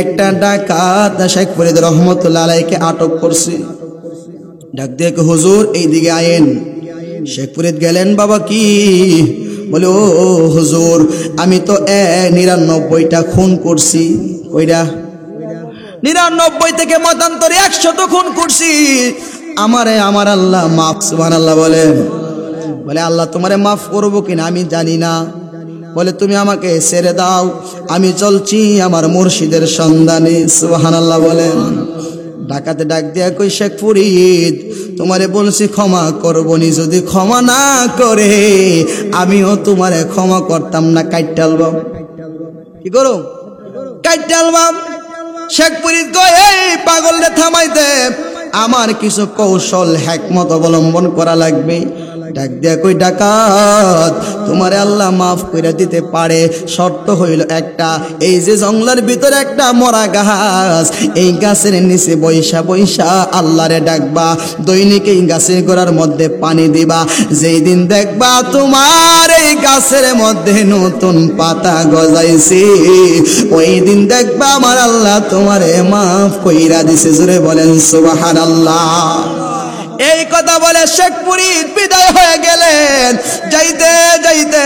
একটা ডাকাত শেখ ফরিদ রহমতুল্লাহ আলাইহিকে আটক করছে। ডাক দিয়ে হুজুর এইদিকে আয়েন। শেখ ফরিদ গেলেন, বাবা কি? বলে ও হুজুর, আমি তো 99টা খুন করছি। কইরা? 99 থেকে মতান্তরে 100 খুন করছি। আমারে আমার আল্লাহ মাফ। সুবহানাল্লাহ বলেন। বলে আল্লাহ তোমারে মাফ করবো কিনা আমি জানি না। বলে তুমি আমাকে ছেড়ে দাও, আমি চলছি আমার মুর্শিদের সন্ধানে। সুবহানাল্লাহ বলেন। ডাকাতে ডাক দিয়া কই, শেখ ফরিদ, তোমারে বলছি ক্ষমা করবনি, যদি ক্ষমা না করে আমিও তোমারে ক্ষমা করতাম না, কাইটালবাম। কি করো? কাইটালবাম। শেখ ফরিদ কয়, এই পাগলরে থামাইতে আমার কিছু কৌশল হিকমত অবলম্বন করা লাগবে। ডাক দিয়া কই, ডাকাত তোমারে আল্লাহ মাফ করে দিতে পারে, শর্ত হইল একটা, এই যে জঙ্গলের ভিতরে একটা মরা গাছ, এই গাছের নিচে বৈশা বৈশা আল্লাহরে ডাকবা, দৈনিক এই গাছের গোড়ার মধ্যে পানি দিবা, যেই দিন দেখবা তোমার এই গাছের মধ্যে নতুন পাতা গজাইছে, ওই দিন দেখবা আমার আল্লাহ তোমারে মাফ কইরা দিছে। জোরে বলেন সুবহানাল্লাহ। এই কথা বলে শেখ ফরিদ বিদায় হয়ে গেলেন। যাইতে যাইতে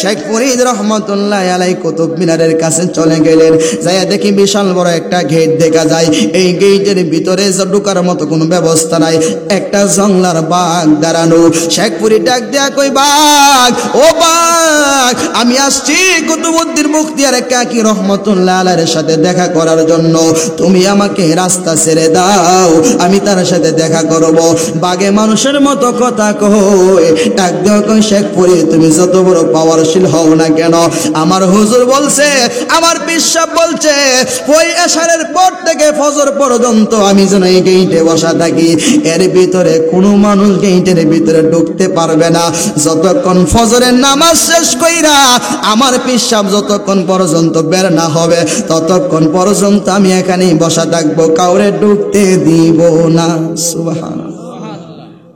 শেখ ফরিদ রহমতুল্লাহ আলাইহি কুতুব মিনারের কাছে চলে গেলেন। যাইয়া দেখি বিশাল বড় একটা গেট দেখা যায়। এই গেটের ভিতরে ঢোকার মতো কোনো ব্যবস্থা নাই, একটা জংলার বাঘ দাঁড়ানো। শেখ ফরিদ ডাক দেয়া কই, বাঘ ও বাঘ, আমি আসছি কুতুবউদ্দিন মুখতিয়ার কাকি রহমতুল্লাহ আলাইহির সাথে দেখা করার জন্য, তুমি আমাকে রাস্তা ছেড়ে দাও, আমি তার সাথে দেখা করব। বাগে মানুষের মতো কথা কই, ডাক দেওয়া কই, শেখ ফরিদ তুমি যত বড় পাওয়ারশীল হও না কেন, আমার হুজুর বলছে, আমার বিশ্বাস বলছে, ওই এশারের পর থেকে ফজর পর্যন্ত আমি যেন এই গেইটে বসা থাকি, এর ভিতরে কোনো মানুষ গেইটের ভিতরে ঢুকতে পারবে না, যতক্ষণ ফজরের নামাজ শেষ কইরা আমার পিসাব যতক্ষণ পর্যন্ত বের না হবে ততক্ষণ পর্যন্ত আমি এখানেই বসা থাকবো, কাউরে ঢুকতে দিব না। সুবহানাল্লাহ।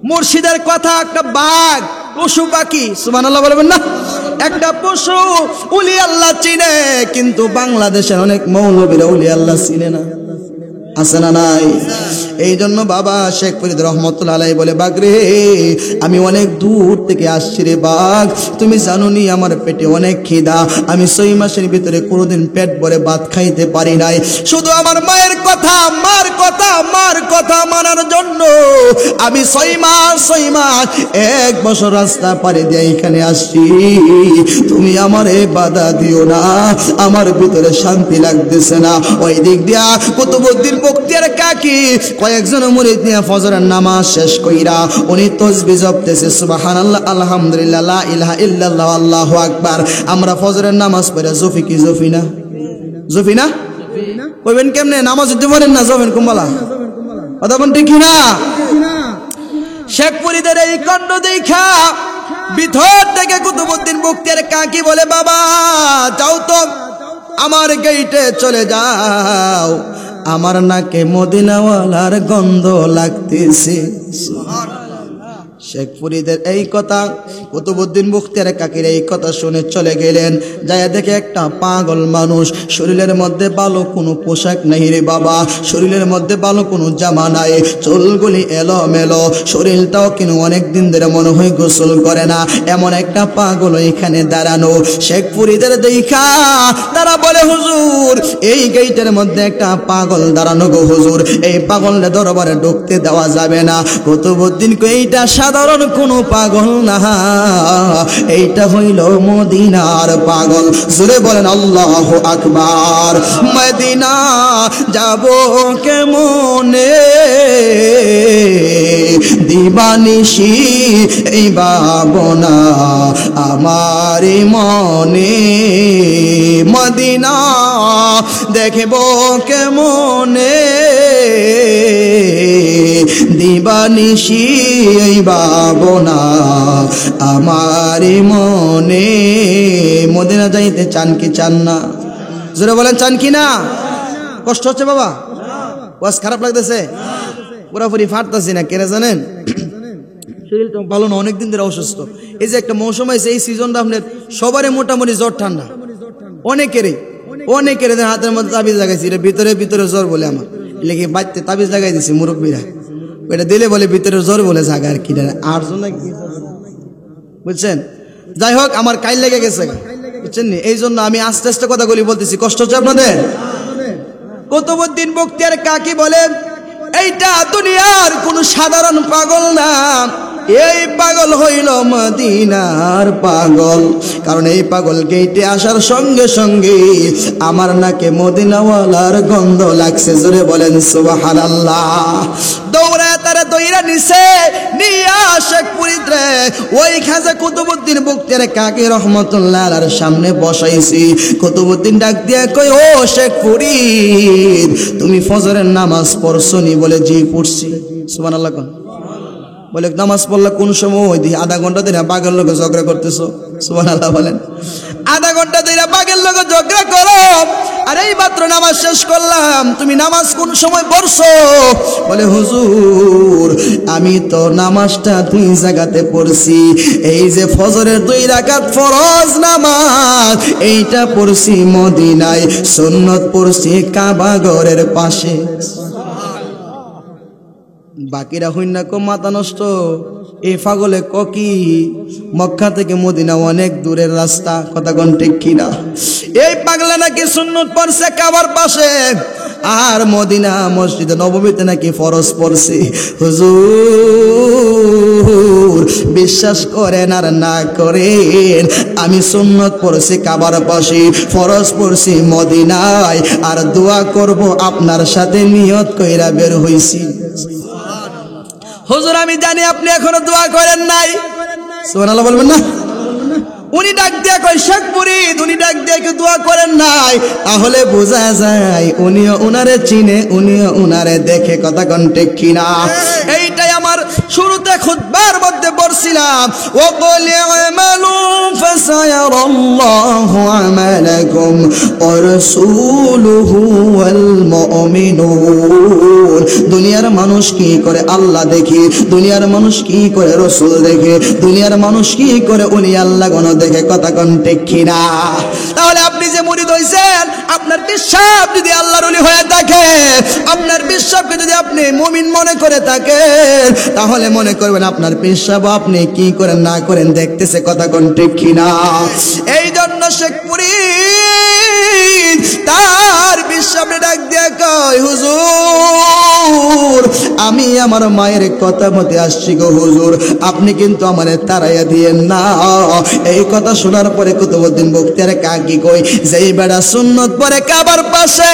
মুর্শিদের কথা, একটা বাঘ পশু পাখি, সুবহানাল্লাহ বলবেন না, একটা পশু উলি আল্লাহ চিনে, কিন্তু বাংলাদেশের অনেক মৌলবীরা উলি আল্লাহ চিনে না, আছে না নাই? এই জন্য বাবা শেখ ফরিদ রহমতুল্লাহ আলাইহি বলে, বাঘ রে আমি অনেক দূর থেকে আসছি রে বাঘ, তুমি জানো নি আমার পেটে অনেক খিদা, আমি 6 মাসের ভিতরে কোনোদিন পেট ভরে ভাত খাইতে পারি নাই, শুধু আমার মায়ের কথা মানার জন্য আমি 6 মাস 1 বছর রাস্তা পাড়ি দিয়ে এখানে আসছি, তুমি আমারে বাধা দিও না, আমার ভিতরে শান্তি লাগতেছে না। ওই দিক দিয়া কুতুবউদ্দিন মুখতিয়ার কাকি কয়েকজন মুরিদ নিয়ে ফজরের নামাজ শেষ কইরা উনি তাসবিহ জপতেছে, সুবহানাল্লাহ, আলহামদুলিল্লাহ, লা ইলাহা ইল্লাল্লাহ, আল্লাহু আকবার। আমরা ফজরের নামাজ পড়ে জফি কি জফি না কইবেন কেমনে? নামাজ দিতে পারেন না, জফেন কুম্বালা অতক্ষণ ঠিক না? শেখ ফরিদের এই কাণ্ড দেখা ভিতর থেকে কুতুবউদ্দিন মুখতিয়ার কাকি বলে, বাবা যাও তো আমার গেইটে চলে যাও, আমার নাকে মদিনাওয়ালার গন্ধ লাগতেছে। শেখ ফরিদের এই কথা, কুতুবউদ্দিন মুখতিয়ার কাকির এই কথা শুনে চলে গেলেন। যাইয়া দেখে একটা পাগল মানুষ, শরীরের মধ্যে ভালো কোনো পোশাক নাই রে বাবা, শরীরের মধ্যে ভালো কোনো জামা নাই, চুলগুলি এলোমেলো, শরীরটাও কিন্তু অনেক দিন ধরে মনে হয় গোসল করে না, এমন একটা পাগল এখানে দাঁড়ানো। শেখ ফরিদের দেখা তারা বলে, হুজুর এই গেইটের মধ্যে একটা পাগল দাঁড়ানো গো হুজুর, এই পাগলটা দরবারে ঢুকতে দেওয়া যাবে না। কুতুবউদ্দিন কই, এইটা সাধারণ কোনো পাগল না, এইটা হইল মদিনার পাগল। জোরে বলেন আল্লাহু আকবার। মদিনা যাব কেমনে, দিবানিশি এই ভাবনা আমার মনে, মদিনা দেখব কেমনে, দিবানিশি এই ভাবনা আমার মনে। মদিনা যাইতে চান কি চান না? জোরে বলেন চান কি না? কষ্ট হচ্ছে বাবা? ওয়াজ খারাপ লাগতেছে? পুরাপুরি ফাটতেছি না, কেন জানেন? শরীরটা ভালো না, অনেকদিন ধরে অসুস্থ। এই যে একটা মৌসুম আছে, এই সিজনটা আপনার সবারই মোটামুটি জ্বর ঠান্ডা, অনেকেরই হাতের মধ্যে তাবিজ লাগাইছি, এটা ভিতরে ভিতরে জ্বর বলে, আমার লেগে বাড়তে তাবিজ লাগাই দিছি মুরব্বীরা, ওইটা দিলে বলে ভিতরে জ্বর বলে জাগা আর কি, আর জন বুঝছেন? যাই হোক, আমার কাইল লেগে গেছে, বুঝছেন নি? এই জন্য আমি আস্তে আস্তে কথাগুলি বলতেছি, কষ্ট হচ্ছে আপনাদের? কুতুবউদ্দিন মুখতিয়ার কাকি বলেন, এইটা দুনিয়ার কোন সাধারণ পাগল না, এই পাগল হইল মদিনার পাগল। কারণ এই পাগল গেইটে আসার সঙ্গে সঙ্গে আমার নাকে মদিনাওয়ালার গন্ধ লাগছে। জোরে বলেন সুবহানাল্লাহ। দৌড়ায় তারা দইরা নিছে নিয়া শেখপুরীত রে ওই খাজা কুতুবউদ্দিন বখতিয়ার কাকি রহমতুল্লাহ আলার সামনে বসাইছি। কুতুবউদ্দিন ডাক দিয়া কই, ও শেখপুরী, তুমি ফজরের নামাজ পড়ছনি? বলে জি পড়ছি। সুবহানাল্লাহ কোন? বলে নামাজ পড়লা কোন সময়? দি আধা ঘন্টা ধরে বাঘের লোকে ঝগড়া করতেছো। সুবহানাল্লাহ বলেন। আধা ঘন্টা ধরে বাঘের লোকে ঝগড়া করো, আর এই মাত্র নামাজ শেষ করলাম, তুমি নামাজ কোন সময় পড়ছো? বলে হুজুর, আমি তো নামাজটা দুই জায়গাতে পড়ছি। এই যে ফজরের 2 রাকাত ফরজ নামাজ, এইটা পড়ছি মদিনায়, সুন্নত পড়ছি কাবা ঘরের পাশে। বাকিরা হইন না কো মাথা নষ্ট, এই পাগলে কি মক্কা থেকে মদিনা অনেক দূরের রাস্তা, কথা কোন ঠিক কিনা? এই পাগলা নাকি সুন্নত পড়ছে কাবার পাশে, আর মদিনা মসজিদে নববীতে নাকি ফরজ পড়ছে। হুজুর বিশ্বাস করেন আর না করেন, আমি সুন্নত পড়ছি কাবার পাশে, ফরজ পড়ছি মদিনায়, আর দোয়া করব আপনার সাথে নিয়ত কইরা বের হইছি। হুজুর আমি জানি আপনি এখনো দোয়া করেন নাই, সুবহানাল্লাহ বলবেন না? উনি ডাক দিয়া কই, শেখপুরী, উনি ডাক দিয়া কি দোয়া করেন নাই? তাহলে বোঝা যায় উনিও উনারে চিনে, উনিও উনারে দেখে, কথা কোন ঠিক কিনা? এইটাই আমার শুরুতে খুতবার মধ্যে পড়ছিলাম, ও ক্বালি আমালু ফাসায়ারাল্লাহু আমালাকুম ওয়া রাসূলুহু ওয়াল মুমিনুন। দুনিয়ার মানুষ কি করে আল্লাহ দেখে, দুনিয়ার মানুষ কি করে রাসূল দেখে, দুনিয়ার মানুষ কি করে উনি আল্লাহ গণ দেখে, কথা কোন ঠিক কিনা? তাহলে আপনি যে মুরিদ হইছেন, আপনার বিশ্বাস যদি আল্লাহর ওলি হয়ে থাকে, আপনার বিশ্বাসকে যদি আপনি মুমিন মনে করে থাকেন, তাহলে মনে করবেন আপনার বিশ্বাস আপনি কি করেন না করেন দেখতেছে, কথা কোন ঠিক কিনা? এই জন্য শেখপুরী তার বিশ্বাসে ডাক দিয়া কয়, হুজুর আমি আমার মায়ের কথা মতে আসছি গো হুজুর, আপনি কিন্তু আমারে তাড়াইয়া দিয়েন না। এই কথা শোনার পরে কুতুবউদ্দিন বখতিয়ার কাকি কই, যেই বেড়া সুন্নত পরে কাবার পাশে,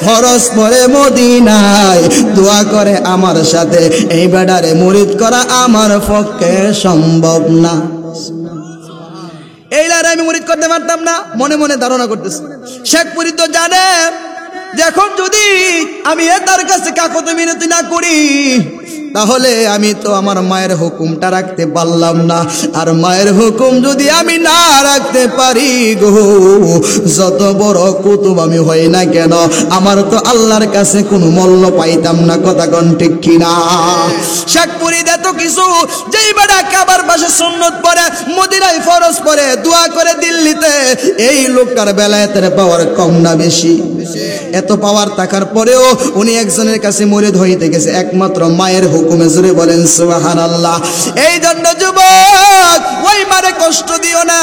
ফরজ পরে মদিনায়, দোয়া করে আমার সাথে, এই বেড়ারে মুরিদ করা আমার পক্ষে সম্ভব না। এই লারে আমি মুরিদ করতে পারতাম না, মনে মনে ধারণা করতেছি। শেখপুরী তো জানে এখন যদি আমি তার কাছে কাকতে মিনতি না করি, তাহলে আমি তো আমার মায়ের হুকুমটা রাখতে পারলাম না, আর মায়ের হুকুম যদি আমি না রাখতে পারি গো, যত বড় কুতুব আমি হই না কেন, আমার তো আল্লাহর কাছে কোনো মূল্য পাইতাম না, কথা কোন ঠিক কিনা? শেখপুরী এত কিছু, যেই বেড়া কাবার পাশে সুন্নত পড়ে, মদিনায় ফরজ পড়ে, দোয়া করে দিল্লিতে, এই লোকটার বেলায়েতের পাওয়ার কম না বেশি? এত পাওয়ার থাকার পরেও উনি একজনের কাছে মুরিদ হইতে গেছে একমাত্র মায়ের হুকুমে। জোরে বলেন সুবহানাল্লাহ। এই জন্য যুবক ওই মারে কষ্ট দিও না।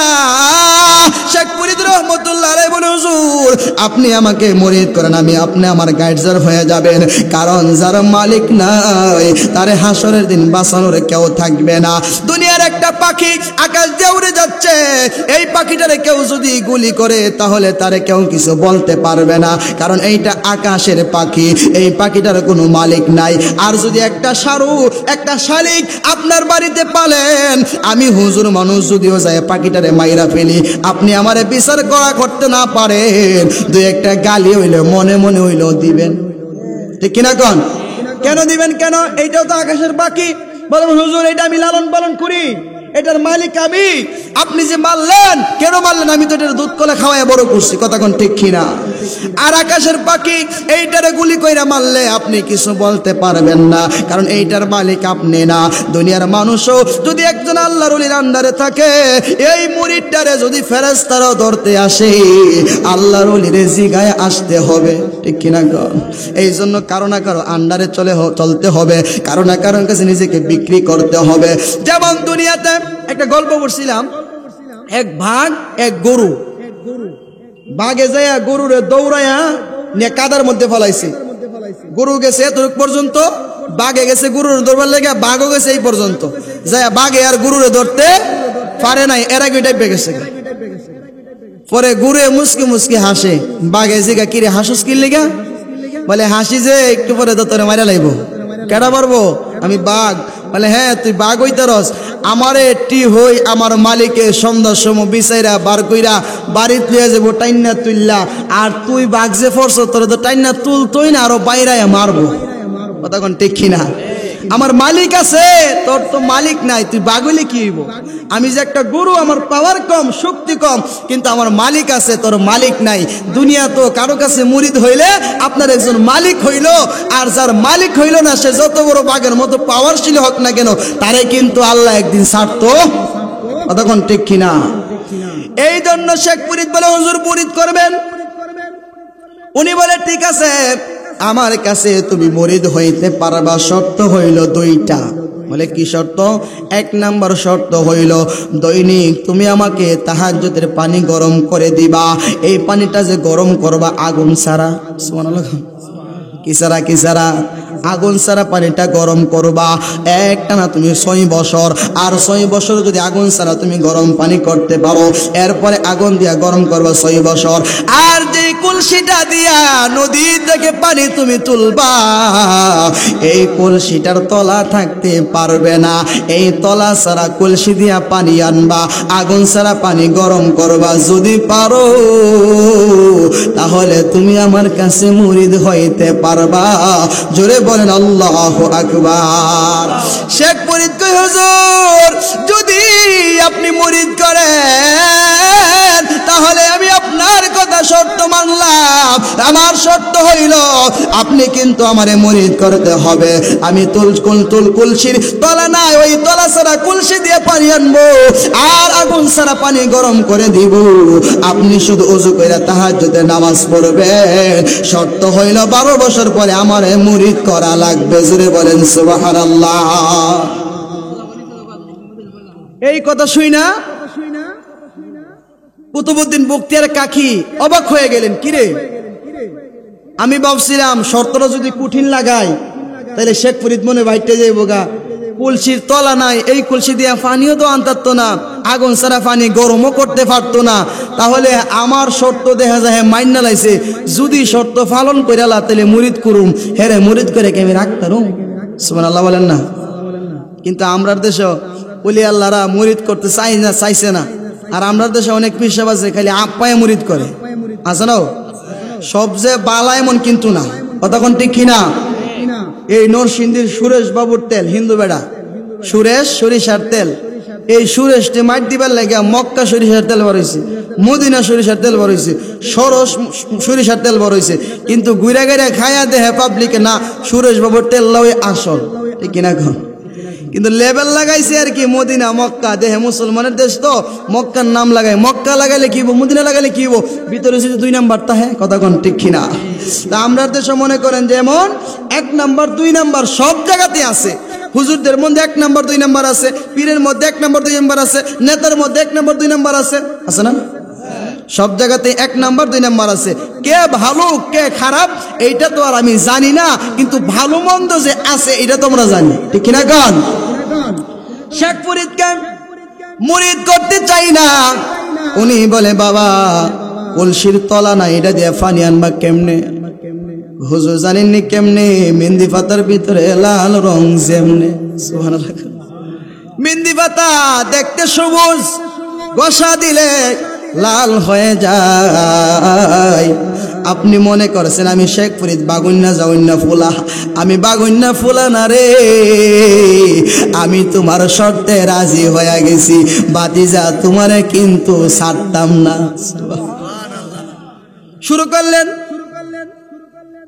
শেখপুরী রহমতুল্লাহ আলাইহি বলে, হুজুর আপনি আমাকে মুরিদ করেন, আমি আপনি আমার গাইডার হয়ে যাবেন, কারণ যার মালিক নাই তারে হাসরের দিন বাঁচানোর কেউ থাকবে না। দুনিয়ার একটা পাখি আকাশ দিয়ে উড়ে যাচ্ছে, এই পাখিটারে কেউ যদি গুলি করে তাহলে তারে কেউ কিছু বলতে পারবে না, কারণ এইটা আকাশের পাখি, এই পাখিটার কোনো মালিক নাই। আর যদি একটা সারু একটা শালিক আপনার বাড়িতে পালেন, আমি হুজুর মানুষ যদিও যায় পাখিটারে মাইরা ফেলি, আপনি আমারে বিচার করতে না পারেন, দুই একটা গালি হইলে মনে মনে হইলেও দিবেন, ঠিক কিনা কোন? কেন দিবেন কেন? এইটাও তো আকাশের পাখি। বলেন হুজুর এটা আমি লালন পালন করি, এটার মালিক আমি, আপনি যে মারলেন কেন মারলেন? আমি তো এটার দুধ কলা খাওয়ায় বড় করছি, কথা কোন ঠিক কিনা? আর আকাশের পাখি এইটারে গুলি কইরা মারলে আপনি কিছু বলতে পারবেন না, কারণ এইটার মালিক আপনি না। দুনিয়ার মানুষও যদি একজন আল্লাহর ওলির আন্ডারে থাকে, এই মুরিদটারে যদি ফেরেশতারাও ধরতে আসে, আল্লাহর ওলির জিগায় আসতে হবে, ঠিক কিনা গো? এই জন্য কারো না কারো আন্ডারে চলতে হবে, কারো না কারোর কাছে নিজেকে বিক্রি করতে হবে। যেমন দুনিয়াতে একটা গল্প পড়ছিলাম, এক বাঘ এক গরু, বাঘে যাইয়া গরুরে দৌড়াইয়া নিয়ে কাদার মধ্যে ফেলাইছে। গরু গেছে এতটুক পর্যন্ত, বাঘে গেছে গরুর ধরবার লেগে, বাঘও গেছে এই পর্যন্ত, যাইয়া বাঘে আর গরুরে ধরতে পারে নাই, এর আগে টাইপে গেছে। পরে গরুয়ে মুসকি মুসকি হাসে, বাঘে জিগা কিরে হাসুস কি লেগা? বলে হাসি যে একটু পরে তো তোরে মারা লাইব। কেডা পারবো? আমি বাঘ। বলে হ্যাঁ তুই বাঘ হইতারস, আমারে টি হই আমার মালিকে সন্ধ্যার সময় বিচাইরা বার কইরা বাড়িতে লিয়ে যাবো টাইনা তুললা, আর তুই বাঘ যে ফরস তোর তো টাইনা তুলতই না, আরো বাইরায় মারবো। কথা কোন ঠিক কিনা? আমার মালিক আছে, তোর তো মালিক নাই, তুই বাঘ হইলে কি হইব? আমি যে একটা গরু, আমার পাওয়ার কম, শক্তি কম, কিন্তু আমার মালিক আছে, তোর মালিক নাই। দুনিয়া তো কারো কাছে মুরিদ হইলে আপনার একজন মালিক হইল, আর যার মালিক হইল না সে যত বড় বাঘের মতো পাওয়ারশীল হোক না কেন, তারে কিন্তু আল্লাহ একদিন ছাড়তো। কতক্ষণ ঠিক কিনা? এই জন্য শেখ মুরিদ বলে হুজুর মুরিদ করবেন। উনি বলে ঠিক আছে আমার কাছে তুমি মুরিদ হইতে পারবা, শর্ত হইল দুইটা। বলে কি শর্ত? এক নাম্বার শর্ত হইল দৈনিক তুমি আমাকে তাহাজ্জুদের পানি গরম করে দিবা। এই পানিটা যে গরম করবা আগুন ছাড়া, সুবহানাল্লাহ, কি ছাড়া? কি ছাড়া? আগুন ছাড়া পানিটা গরম করবা একটানা তুমি 6 বছর। আর 6 বছর যদি আগুন ছাড়া তুমি গরম পানি করতে পারো, এরপরে আগুন দিয়া গরম করবা 6 বছর। আর যে কলসিটা দিয়া নদী থেকে পানি তুমি তুলবা, এই কলসিটার তলা থাকতে পারবে না। এই তলা ছাড়া কলসি দিয়া পানি আনবা, আগুন ছাড়া পানি গরম করবা। যদি পারো তাহলে তুমি আমার কাছে মুরিদ হইতে পারবা। জোরে বলেন আল্লাহু আকবার। শেখ মুরিদ কই হুজুর যদি আপনি মুরিদ করেন তাহলে আমি আপনার কথা শর্ত মানলাম। আমার শর্ত হইল আপনি কিন্তু আমারে মুরিদ করতে হবে। আমি কলসির তলা নাই, ওই তলা ছাড়া কলসি দিয়ে পানি আনবো, আর আগুন ছাড়া পানি গরম করে দিব। আপনি শুধু ওযু কইরা তাহাজ্জুদের নামাজ পড়বেন। শর্ত হইল 12 বছর পরে আমারে মুরিদ করা লাগবে। জোরে বলেন সুবহানাল্লাহ। এই কথা শুই না কুতুবউদ্দিন বখতিয়ার কাকি অবাক হয়ে গেলেন। কিরে, আমি ভাবছিলাম শর্তটা যদি কঠিন লাগাই তাহলে শেখ ফরিদ মনে বাইটে যাইব গা। কলসির তলা নাই, এই কলসি দিয়ে পানিও তো আনতাত না, আগুন ছাড়া পানি গরমও করতে পারতো না। তাহলে আমার শর্ত দেখা যায় মাইন্না লাইছে, যদি শর্ত পালন কইরালা তাহলে মুরিদ করুম। হেরে মুরিদ করে কেমন রাখতাম? সুবহানাল্লাহ বলেন না। কিন্তু আমরার দেশে ওলি আল্লাহরা মুরিদ করতে চাইছে না। আর আমরার দেশে অনেক পিসাব আছে খালি আপ্পায়ে মুরিদ করে, আছে না? সব যে বালা এমন কিন্তু না। কতক্ষণ ঠিক কিনা? এই নরসিংদীর সুরেশ বাবুর তেল, হিন্দু বেড়া সুরেশ সরিষার তেল, এই সুরেশটি মাইট দিবার লাগে মক্কা সরিষার তেল বার হয়েছে, মদিনা সরিষার তেল বার হয়েছে, সরস সরিষার তেল বার হয়েছে। কিন্তু গুইরা গাইরা খায়া দেহে পাবলিকে না সুরেশ বাবুর তেল লয় আসল, ঠিক কিনা? কিন্তু লেবেল লাগাইছে আর কি মদিনা মক্কা, দেহে মুসলমানের দেশ তো মক্কার নাম লাগাই। মক্কা লাগাইলে কি হবো, মদিনা লাগাইলে কি হবো? ভিতরে যদি 2 নাম্বার তাহে কথা কোন ঠিক কিনা? তা আমরা দেশে মনে করেন যেমন 1 নাম্বার 2 নাম্বার সব জায়গাতে আছে। হুজুরদের মধ্যে 1 নাম্বার 2 নাম্বার আছে, পীরের মধ্যে 1 নাম্বার 2 নাম্বার আছে, নেতার মধ্যে 1 নাম্বার 2 নাম্বার আছে, আছে না? সব জায়গাতে 1 নাম্বার 2 নাম্বার আছে। কে ভালো কে খারাপ এইটা তো আর আমি জানি না, কিন্তু ভালো মন্দ যে আছে এটা তো আমরা জানি, ঠিক কিনা? গান শেখ ফরিদকে মুরিদ করতে চাই না। উনি বলে বাবা কলসির তলা না, এটা দিয়ে পানি আনবা কেমনে? হুজুর জানেননি কেমনে? মেহেন্দি পাতার ভিতরে লাল রং যেমনে। সুবহানাল্লাহ। মেহেন্দি পাতা দেখতে সবুজ, ঘষা দিলে লাল হয়ে যায়। আপনি মনে করছেন আমি শেখ ফরিদ বাগুন্না যাউন্না ফুলা? আমি বাগুন্না ফুলা না রে, আমি তোমার শর্তে রাজি হয়ে গেছি বাতিজা, তোমারে কিন্তু ছাড়তাম না। শুরু করলেন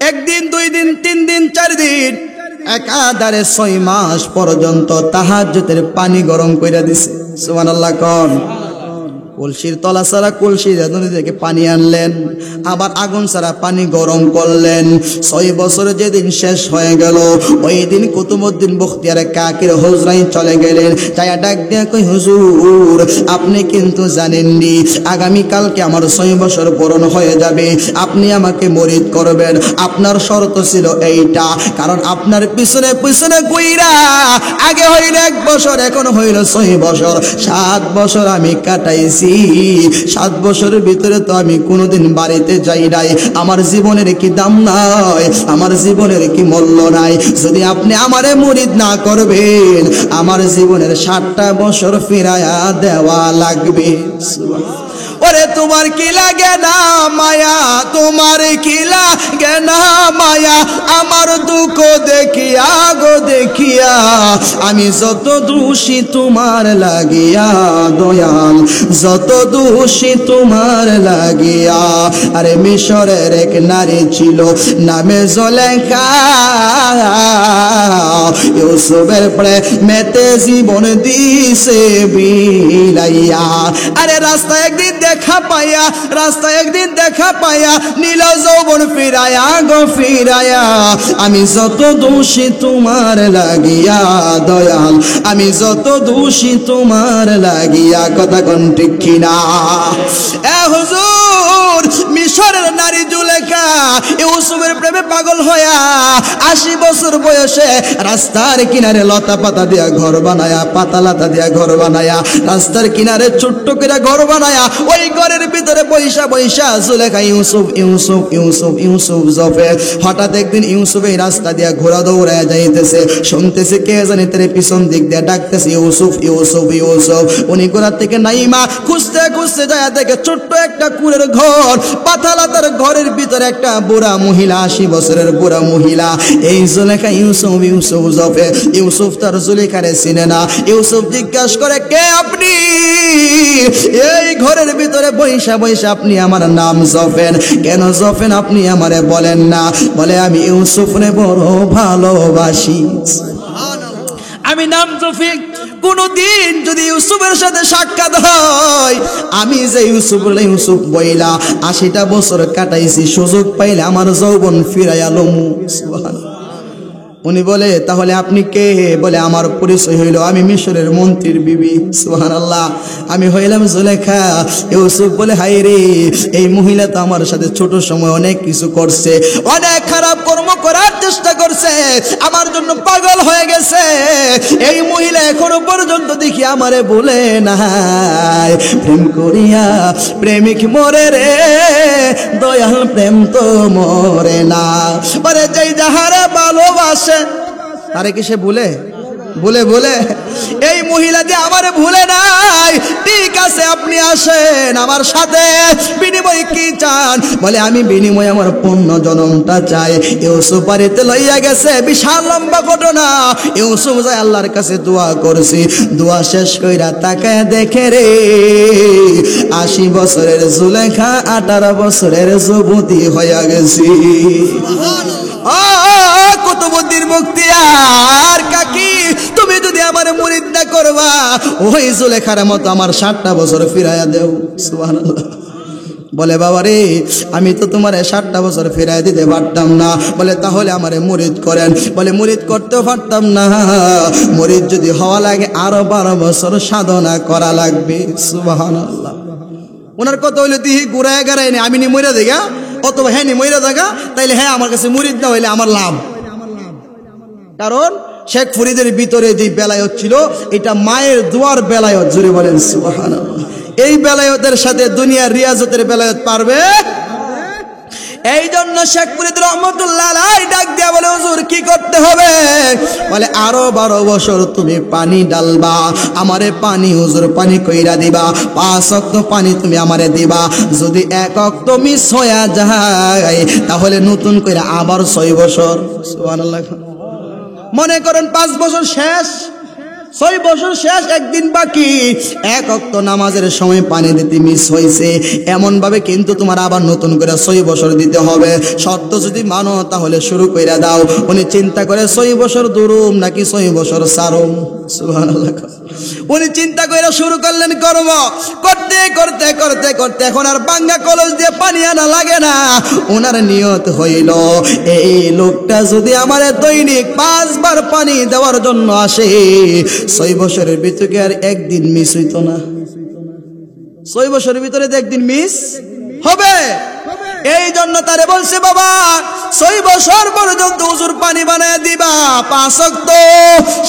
1 দিন 2 দিন 3 দিন 4 দিন, একাধারে 6 মাস পর্যন্ত তাহাজ্জুদের পানি গরম কইরা দিছে। সুবহানাল্লাহ। কোন কলসির তলা ছাড়া কলসি নদী থেকে পানি আনলেন, আবার আগুন ছাড়া পানি গরম করলেন। 6 বছর যেদিন শেষ হয়ে গেল ওই দিন কুতুবউদ্দিন বখতিয়ার কাকির হুজরায় চলে গেলেন। যায়া ডাক দিয়া কই হুজুর আপনি কিন্তু জানেননি আগামী কালকে আমার 6 বছর পূরণ হয়ে যাবে, আপনি আমাকে মুরিদ করবেন। আপনার শর্ত ছিল এইটা, কারণ আপনার পিছনে পিছনে কইরা আগে হইল 1 বছর, এখন হইল 6 বছর, 7 বছর আমি কাটাইছি। কাটাইছি। 7 বছরের ভিতরে তো আমি কোনোদিন বাড়িতে যাই নাই। আমার জীবনের কি দাম নাই? আমার জীবনের কি মূল্য নাই? যদি আপনি আমারে মুরিদ না করবেন, আমার জীবনের 60টা বছর ফিরায়া দেওয়া লাগবে। ওরে তোমার কি লাগে না মায়া? তোমার কি লাগে না মায়া? আমার দুঃখ দেখিয়া গো দেখিয়া, আমি যত দোষী তোমার লাগিয়া দয়াল, যত দোষী তোমার লাগিয়া। আরে মিশরের এক নারী ছিল নামে জুলেখা, ইউসুফের প্রেমেতে জীবন দিছে বিলাইয়া। আরে রাস্তায় একদিন দেখা পাইয়া, রাস্তায় একদিন দেখা পাইয়া নীল যৌবন ফিরায়া গো ফিরায়া। আমি যত দোষী তোমার লাগিয়া দয়াল, আমি যত দোষী তোমার লাগিয়া। কথা কোন ঠিক কিনা? এ হুজুর, মিশরের নারী জুলেখা ইউসুফের প্রেমে পাগল হইয়া 80 বছর বয়সে রাস্তার কিনারে লতা পাতা দিয়া ঘর বানায়া, পাতা লাতা দিয়া ঘর বানায়া, রাস্তার কিনারে ছোট্ট করে ঘর বানায়া, ওই ঘরের ভিতরে বৈশা বৈশা জুলেখা ইউসুফ ইউসুফ ইউসুফ ইউসুফ জপে। হঠাৎ একদিন ইউসুফ এই রাস্তা দিয়া ঘোরা দৌড়ায় যাইতেছে, শুনতেছে কে জানি তার পিছন দিক দিয়ে ডাকতেছে ইউসুফ ইউসুফ ইউসুফ। উনি ঘোরা থেকে নাইমা খুঁজতে খুঁজতে যায় দেখে ছোট্ট একটা কুড়ের ঘর, পাতালাতার ঘরের ভিতরে একটা বুড়া মহিলা, 80 বছরের বুড়া মহিলা। এই জুলেখা ইউসুফ ইউসুফ জপে। ইউসুফ তার জুলেখারে চিনে না। ইউসুফ জিজ্ঞাসা করে, কে আপনি? এই ঘরের ভিতরে বৈশা বৈশা আপনি আমার নাম জপেন, কেন জপেন আপনি আমারে বলেন না? বলে, আমি ইউসুফরে বড় ভালোবাসি। আমি নাম জফিক। কোনদিন যদি ইউসুফের সাথে সাক্ষাৎ হয়, আমি যে ইউসুফ বইলা 80টা বছর কাটাইছি, সুযোগ পাইলে আমার যৌবন ফিরাইয়া লমু। সুবহানাল্লাহ। উনি বলে, তাহলে আপনি কে? বলে, আমার পরিচয় হইল আমি মিশরের মন্ত্রীর বিবি। সুবহানাল্লাহ। আমি হইলাম জুলেখা। ইউসুফ বলে, হায় রে, এই মহিলা তো আমার সাথে ছোট সময় অনেক কিছু করছে, অনেক খারাপ কর্ম করার চেষ্টা করছে, আমার জন্য পাগল হয়ে গেছে। এই মহিলা এখনো পর্যন্ত দেখি আমারে বলে নাই, প্রেম করিয়া প্রেমিক মরে রে, দয়াল প্রেম তো মরে না। পরে যেই যাহারে ভালোবাসে আরে কি সে ভুলে? বলে বলে এই মহিলা যে আমারে ভুলে নাই। ঠিক আছে, আপনি আসেন আমার সাথে, বিনিময় কি চান? বলে, আমি বিনিময় আমার পূর্ণ জনমটা চাই। ইউসুফ বাড়িতে লইয়া গেছে, বিশাল লম্বা ঘটনা। ইউসুফ যায় আল্লাহর কাছে দোয়া করছি, দোয়া শেষ কইরা তাকায় দেখে রে 80 বছরের জুলেখা 18 বছরের যুবতী হইয়া গেছি। কত বুদ্ধির মুক্তিয়ার কাকি, তুমি যদি আমার মুরিদ না করবা, ওই জুলেখার মতো আমার 60টা বছর ফিরাইয়া দেও। সুবহানাল্লাহ। বলে, বাবা রে, আমি তো তোমার 60টা বছর ফিরাই দিতে পারতাম না। বলে, তাহলে আমারে মুরিদ করেন। বলে, মুরিদ করতেও পারতাম না, মুরিদ যদি হওয়া লাগে আরো 12 বছর সাধনা করা লাগবে। সুবহানাল্লাহ। ওনার কথা হইলো দিহি ঘুরায় গাড়াই নি, আমি নি মইরা দেখা, অথবা হ্যাঁ নি মইরা দেখা, তাইলে হ্যাঁ আমার কাছে মুরিদ না হইলে আমার লাভ। কারণ শেখ ফরিদের ভিতরে যে বেলায়ত ছিল, এটা মায়ের দোয়ার বেলায়ত। জুড়ে বলেন সুবহানাল্লাহ। এই বেলায়তের সাথে দুনিয়ার রিয়াজতের বেলায়ত পারবে। এই জন্য শেখ ফরিদ রহমতুল্লাহ আলাইহি ডাক দিয়া বলে, হুজুর কি করতে হবে? বলে, আরো 12 বছর তুমি পানি ডালবা, আমারে পানি হুজুর পানি কইরা দিবা, 5 ওয়াক্ত পানি তুমি আমারে দিবা। যদি 1 ওয়াক্ত মিস হইয়া যায়, তাহলে নতুন কইরা আবার 6 বছর। সুবহানাল্লাহ। মনে করেন 5 বছর শেষ, 6 বছর শেষ, একদিন বাকি, 1 ওয়াক্ত নামাজের সময় পানি দিতে মিস হয়েছে, এমন ভাবে কিন্তু তোমার আবার নতুন করে 6 বছর দিতে হবে। শর্ত যদি মানো তাহলে শুরু কইরা দাও। উনি চিন্তা করে 6 বছর দূরুম নাকি 6 বছর সারুম। সুবহানাল্লাহ। উনি চিন্তা করে শুরু করলেন কর্ম, করতে করতে করতে করতে এখন আর বাঙ্গা কলস দিয়ে পানি আনা লাগে না। ওনার নিয়ত হইল, এই লোকটা যদি আমারে দৈনিক 5 বার পানি দেওয়ার জন্য আসে, 6 বছরের ভিতরে আর একদিন মিস হইতো না। 6 বছরের ভিতরে একদিন মিস হবে। এই জন্য তারে বলছে বাবা 6 বছর পর্যন্ত হুজুর পানি বানায় দিবা 5 ওয়াক্ত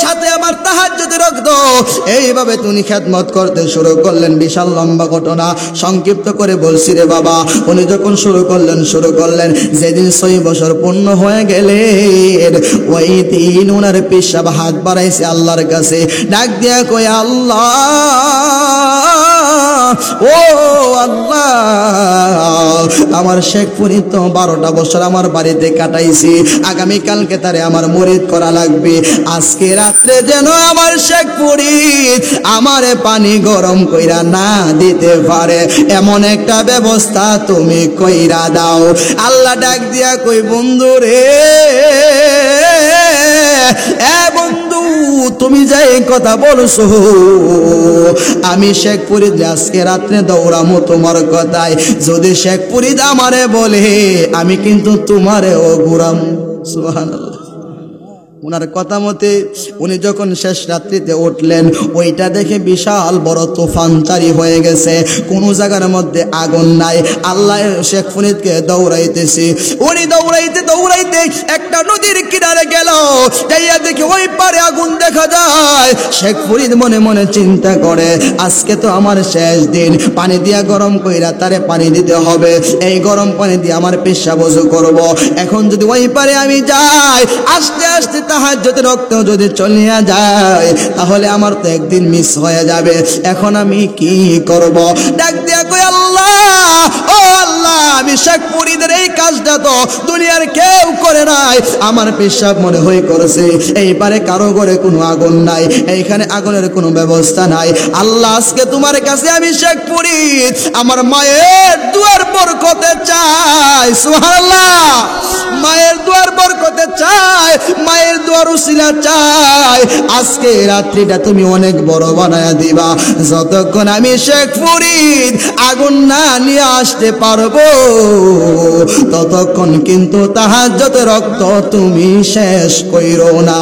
সাথে আমার তাহাজ্জুদের রক্ত। এইভাবে তুমি খেদমত করতে শুরু করলেন। বিশাল লম্বা ঘটনা, সংক্ষিপ্ত করে বলছি রে বাবা। উনি যখন শুরু করলেন যেদিন 6 বছর পূর্ণ হয়ে গেলেন ওই দিন ওনার পেশাব হাত বাড়াইছে আল্লাহর কাছে, ডাক দিয়া কই আল্লাহ, ও আল্লাহ, আমার শেখ ফরিদ তো 12টা বছর আমার বাড়িতে কাটাইছি, আগামীকালকে তারে আমার মুরিদ করা লাগবে। আজকে রাত্রে যেন আমার শেখ ফরিদ আমারে পানি গরম কইরা না দিতে পারে, এমন একটা ব্যবস্থা তুমি কইরা দাও। আল্লাহ ডাক দিয়া কই বন্ধু রে, এ বন্ধু, তুমি যে কথা বলছো আমি শেখ ফরিদ আজকে রাত্রে দৌড়ামো তোমার কথায়। যদি শেখ ফরিদ আমারে বলে আমি কিন্তু তোমারেও ঘুরাম। সুবহানাল্লাহ। ওনার কথা মতে উনি যখন শেষ রাত্রিতে উঠলেন ওইটা দেখে বিশাল বড় তুফান জারি হয়ে গেছে, কোনো জায়গার মধ্যে আগুন নাই। আল্লাহ শেখ ফরিদকে দৌড়াইতেছি, উনি দৌড়াইতে একটা নদীর কিনারে গেল, যাইয়া দেখে ওই পারে আগুন দেখা যায়। শেখ ফরিদ মনে মনে চিন্তা করে আজকে তো আমার শেষ দিন, পানি দিয়া গরম কইরা তারে পানি দিতে হবে, এই গরম পানি দিয়ে আমার পেশাব ওযু করব। এখন যদি ওই পারে আমি যাই, আস্তে আস্তে তাহাজ্জুদের রক্ত যদি চলিয়া যায় তাহলে আমার তো একদিন মিস হয়ে যাবে। এখন আমি কি করব? ডাক দিয়া কই আল্লাহ, ও আল্লাহ, আমি শেখ ফরিদের এই কাজটা তো দুনিয়ার কেউ করে নাই, আমার পেশাব মনে হয়ে করেছে। এই পারে কারো ঘরে কোনো আগুন নাই, এইখানে আগুনের কোনো ব্যবস্থা নাই। আল্লাহ, আজকে তোমার কাছে আমি শেখ ফরিদ আমার মায়ের দুয়ার বরকতে চাই। সুবহানাল্লাহ। মায়ের দুয়ার বরকতে চাই, মায়ের দুয়ার উসিলা চাই। আজকে রাত্রিটা তুমি অনেক বড় বানায়া দিবা, যতক্ষণ আমি শেখ ফরিদ আগুন না নিয়ে আসতে পারবো ততক্ষণ কিন্তু তাহাজ্জুদের রক্ত তুমি শেষ কইরো না।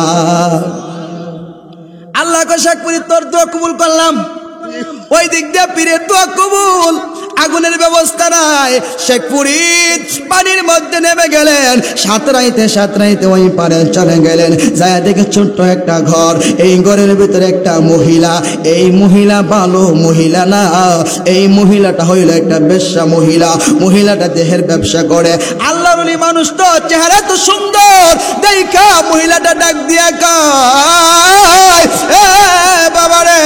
আল্লাহ কয় শেখ ফরিদ তোর দোয়া কবুল করলাম। ওই দিক দিয়ে পীরের দোয়া কবুল, আগুনের ব্যবস্থা নাই। শেখ ফরিদ পানির মধ্যে নেমে গেলেন, সাঁতরাইতে ওই পারে চলে গেলেন। যায় দেখে ছোট্ট একটা ঘর, এই ঘরের ভিতরে একটা মহিলা। এই মহিলা ভালো মহিলা না, এই মহিলাটা হইল একটা বেশ্যা মহিলা। মহিলাটা দেহের ব্যবসা করে। আল্লাহর ওলি মানুষ তো, চেহারা তো সুন্দর, দেখা মহিলাটা ডাক দিয়া কয়, এ বাবারে,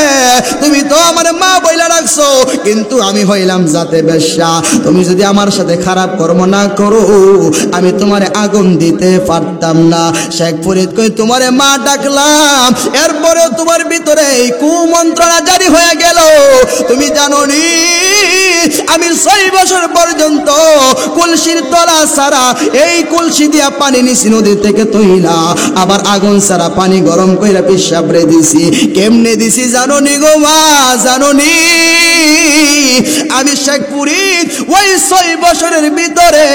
তুমি তো আমার মা বইলা রাখছো, কিন্তু আমি হইলাম জাতে বেশ্যা। তুমি যদি আমার সাথে খারাপ কর্ম না করো আমি তোমারে আগুন দিতে পারতাম না। শেখ ফরিদ কই তোমারে মা ডাকলাম, এরপরেও তোমার ভিতরে এই কুমন্ত্রণা জারি হয়ে গেল। তুমি জানো নি আমি 6 বছর পর্যন্ত কলসির তলা ছাড়া এই কলসি দিয়া পানি নিছি নদী থেকে তৈলা, আবার আগুন ছাড়া পানি গরম কইরা পেশাব রে দিছি। কেমনে দিছি জানো নি গো মা, জানো নি? আমি শেখ ফরিদ ওই 6 বছরের ভিতরে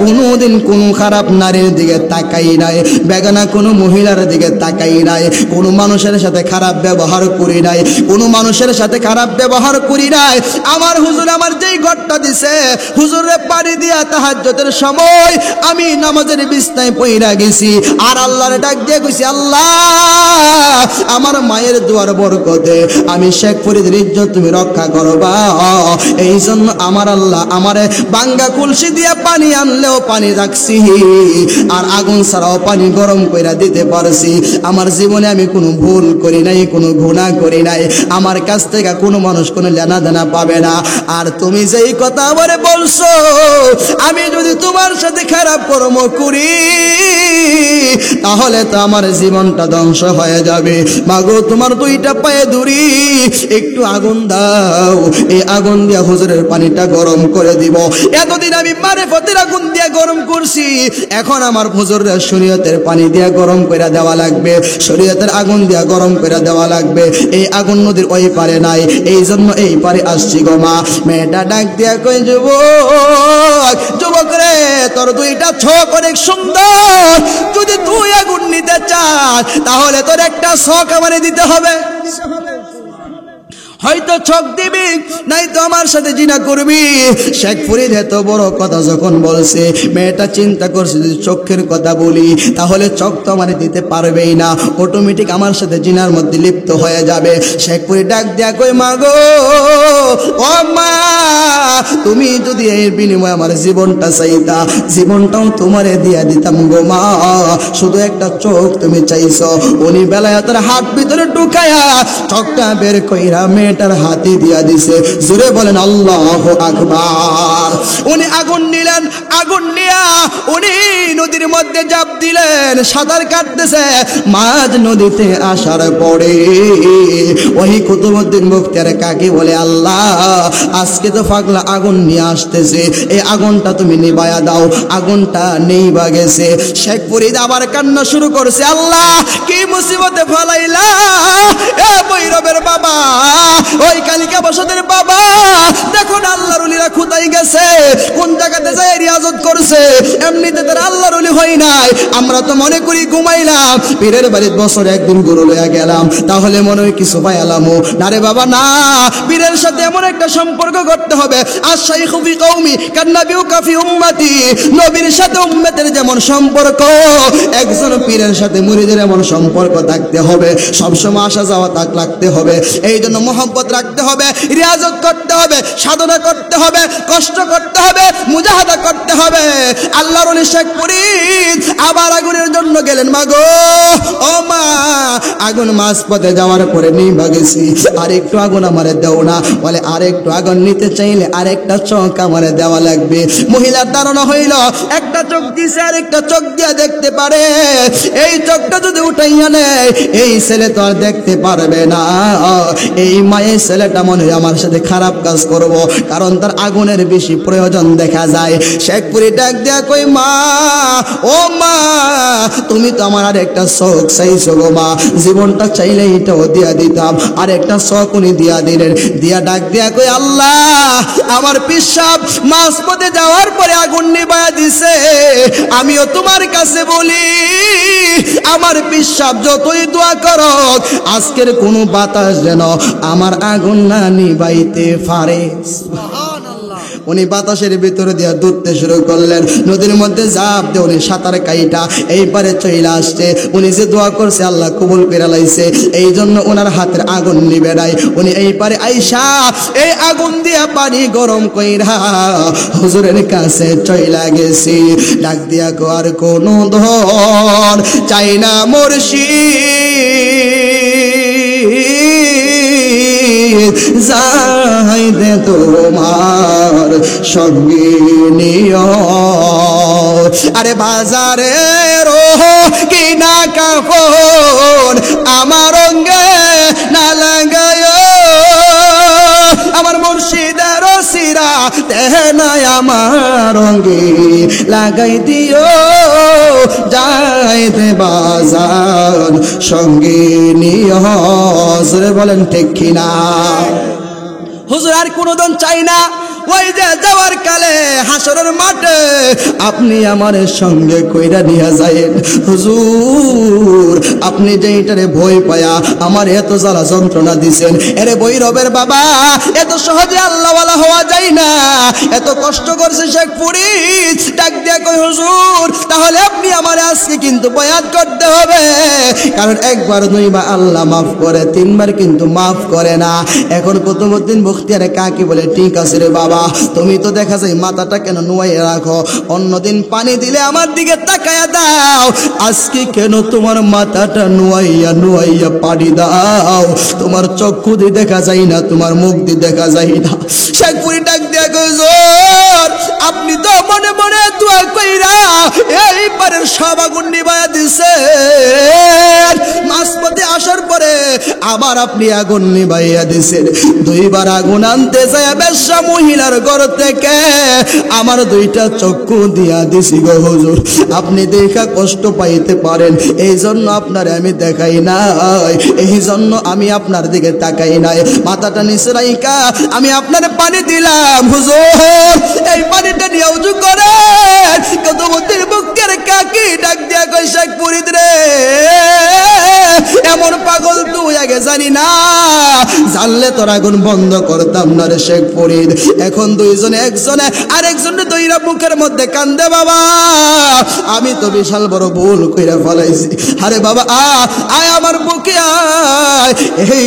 কোনোদিন কোনো খারাপ নারীর দিকে তাকাই নাই, বেগানা কোনো মহিলার দিকে তাকাই নাই, কোনো মানুষের সাথে খারাপ ব্যবহার করি নাই, কোনো মানুষের সাথে খারাপ ব্যবহার করি নাই। আমার হুজুর আমার যেই ঘরটা দিছে, হুজুরে পানি দিয়া তাহাজ্জুদের সময় আমি নামাজের বিছনায় পইরা গেছি, আর আল্লাহরে ডাক দিয়ে কইছি, আল্লাহ আমার মায়ের দুয়ার বরকতে আমি শেখ ফরিদের ইজ্জত তুমি রক্ষা করবা। এই জন্য আমার আল্লাহ আমারে বাঙ্গা কলসি দিয়া পানি আনলেও পানি রাখছি, আর আগুন ছাড়াও পানি গরম কইরা দিতে পারছি। আমার জীবনে আমি কোনো ভুল করি নাই, কোনো গুনাহ করি নাই, আমার কাছ থেকে কোনো মানুষ কোনো লেনা দেনা পাবে না। আর তুমি যেই কথা আমারে বলছো, আমি যদি তোমার সাথে খারাপ কর্ম করি তাহলে তো আমার জীবনটা ধ্বংস হয়ে যাবে। মাগো তোমার 2টা পায়ে ধরি, একটু আগুন দাও, এই আগুন দিয়া হুজুরের পানিটা গরম করে দিব। এতদিন আমি মারেফতের আগুন দিয়া গরম করছি, এখন আমার হুজুরের শরীয়তের পানি দিয়া গরম করে দেওয়া লাগবে, শরীয়তের আগুন দিয়া গরম করে দেওয়া লাগবে। এই আগুন নদীর ওই পারে নাই, এই জন্য এই পারে আসছি গো মা। মেয়েটা ডাক দিয়া কই, যুবক রে, তোর 2টা চোখ অনেক সুন্দর, যদি তুই আগুন নিতে চাস তাহলে তোর একটা শখ আমারে দিতে হবে। হয়তো চোখ দিবি, নাই তো আমার সাথে জিনা করবি। শেখ ফরিদ এত বড় কথা যখন বলছে, মেয়েটা চিন্তা করছে যদি চোখের কথা বলি তাহলে চোখ তো আমার দিতে পারবেই না, অটোমেটিক আমার সাথে জিনার মধ্যে লিপ্ত হয়ে যাবে। শেখ ফরিদ ডাক দেয়া কই, মা গো, ও মা, তুমি যদি এর বিনিময়ে আমার জীবনটা চাইতা, জীবনটাও তোমারে দিয়া দিতাম গো মা, শুধু একটা চোখ তুমি চাইছো। উনি বেলায়েতের হাত ভিতরে ঢুকায়া চোখটা বের কইরা মেয়েটার হাতে দিয়া দিছে। জোরে বলেন আল্লাহু আকবার। উনি আগুন নিলেন, আগুন নিয়া উনি নদীর মধ্যে ঝাঁপ দিলেন, সাঁতার কাটতেছে। মাঝ নদীতে আসার পরে ওই কুতুবউদ্দিন বখতিয়ার কাকি বলে, আল্লাহ আজকে তো পাগলা আগুন নিয়ে আসতেছে, এই আগুনটা তুমি নিভায়া দাও। আগুনটা নেইবা গেছে। শেখ ফরিদ আবার কান্না শুরু করছে, আল্লাহ কি মুসিবতে ফলাইলা এ ভৈরবের বাবা, ওই কালিকা বসতের বাবা, দেখো না আল্লাহর ওলিরা খুদাই গেছে, কোন জায়গাতে যায় রিয়াজত করছে, এমনিতে তারা আল্লাহর ওলি হয় নাই। আমরা তো মনে করি ঘুমাইলাম, পীরের বাড়ির বছরে একদিন গরু লইয়া গেলাম, তাহলে মনে হয় কিছু পাইলামও না রে বাবা, না। পীরের সাথে এমন একটা সম্পর্ক করতে হবে, আশ-শাইখু ফি কওমি কান্নাবিউ কাফি উম্মতি, নবীর সাথে উম্মতের যেমন সম্পর্ক, একজন পীরের সাথে মুরিদের এমন সম্পর্ক থাকতে হবে, সবসময় আসা যাওয়া তাক লাগতে হবে। এই জন্য মোহাম্মত রাখতে হবে, রিয়াজত করতে হবে, সাধনা করতে হবে, কষ্ট করতে হবে, মুজাহাদা করতে হবে। আল্লাহর ওলি শেখ ফরিদ আবার আগুনের জন্য গেলেন। মা গো, ও মা, আগুন মাঝ পথে যাওয়ার পরে নিভা গেছি, আরেকটু আগুন আমারে দেও না। বলে আরেকটু আগুন নিতে চাইলে আরেকটা চোখ আমারে দেওয়া লাগবে। মহিলার ধারণা হইল একটা চোখ দিছে, আরেকটা চোখ দিয়া দেখতে পারে, এই চোখটা যদি উঠাইয়া নেয় এই ছেলে তো আর দেখতে পারবে না। এই মায়ের ছেলেটা মনে হয় আমার সাথে খারাপ কাজ করব, কারণ তার আগুনের বেশি প্রয়োজন দেখা যায়। শেখ ফরিদ ডাক দেয়া কই, মা, ও মা, তুমি তো আমার আর একটা শখ চাইছো গো মা, জীবনটা চাইলে এটাও দিয়া দিতাম। আর একটা শখ উনি দিয়া দিলেন, দিয়া ডাক দেয়া কই, আল্লাহ আমার পিসাব মাঝ পথে যাওয়ার পরে আগুন নিভায়া দিছে, আমিও তোমার কাছে বলি আমার পিসাব যতই দোয়া করো আজকের কোনো বাতাস যেন আমার আগুন না নিভাইতে পারে। উনি বাতাসের ভিতরে দিয়া দৌড়তে শুরু করলেন, নদীর মধ্যে ঝাঁপ দিয়ে উনি সাঁতার কাইটা এই পারে চলে আসছে। উনি যে দোয়া করছে আল্লাহ কবুল করে লাইছে, এই জন্য ওনার হাতের আগুন নিবে নাই। উনি এই পারে আইসা এই আগুন দিয়া পানি গরম কইরা হুজুরের কাছে চইলা গেছি। ডাক দিয়া কো, আর কোনো ধন চাই না মুর্শিদ, যাইতে তোমার সঙ্গে নিও। আরে বাজারে রোহ কিনা কাপড় আমার অঙ্গে না লাগায়, আমার মুর্শিদের সিরা তেহনায় আমার অঙ্গে লাগাই দিও, যাইতে বাজার সঙ্গে নিও। বলেন ঠিক কিনা? হুজুর আর কোনো দিন চাই না, ওই যে যাওয়ার কালে হাসরের মাঠে আপনি আমার সঙ্গে কইরা নিয়ে যায়েন। হুজুর আপনি যে এটারে ভয় পায়া আমার এত জ্বালা যন্ত্রণা দিছেন, এরে ভৈরবের বাবা এত সহজে আল্লাহওয়ালা হওয়া যায় না, এত কষ্ট করছে শেখ ফরিদ। ডাক দিয়া কই, হুজুর তাহলে আপনি আমার আজকে কিন্তু বয়াত করতে হবে, কারণ একবার দুইবার আল্লাহ মাফ করে, তিনবার কিন্তু মাফ করে না। এখন কুতুবউদ্দিন বখতিয়ার কাকি বলে, ঠিক আছে রে বাবা, তুমি তো দেখা যায় মাথাটা কেন নুয়াইয়া রাখো, অন্যদিন পানি দিলে আমার দিকে তাকায়া দাও, আজকে কেন তোমার মাথাটা নুয়াইয়া নুয়াইয়া পানি দাও? তোমার চক্ষু দিয়ে দেখা যায় না, তোমার মুখ দিয়ে দেখা যায় না। শেখ ফরিদ ডাক দিয়া কই, আপনি তো মনে মনে দোয়া কইরা এই পারের সব আগুন নিভাইয়া দিছে, মাঝপথে আসার পরে আবার আপনি আগুন নিভাইয়া দিছেন। দুইবার আগুন আনতে যায় বেশ্যা মহিলার ঘর থেকে আমার দুইটা চক্ষু দিয়া দিছি গো হুজুর, আপনি দেখা কষ্ট পাইতে পারেন, এই জন্য আপনার আমি দেখাই নাই, এই জন্য আমি আপনার দিকে তাকাই নাই। মাথাটা নিচে রাইকা আমি আপনার পানি দিলাম হুজুর, এই পানিটা নিয়ে উজু করে। কুতুবউদ্দিন বখতিয়ার কাকি ডাক দিয়া কই, শেখ ফরিদ রে, এমন পাগল তুই আগে জানি না, জানলে তোর আগুন বন্ধ করতাম না রে শেখ ফরিদ। এখন দুইজনে একজনে আরেকজনে দইরা বুকের মধ্যে কান্দে, বাবা আমি তো বিশাল বড় ভুল কইরা ফেলাইছি, আরে বাবা আয় আমার বুকে আয়। এই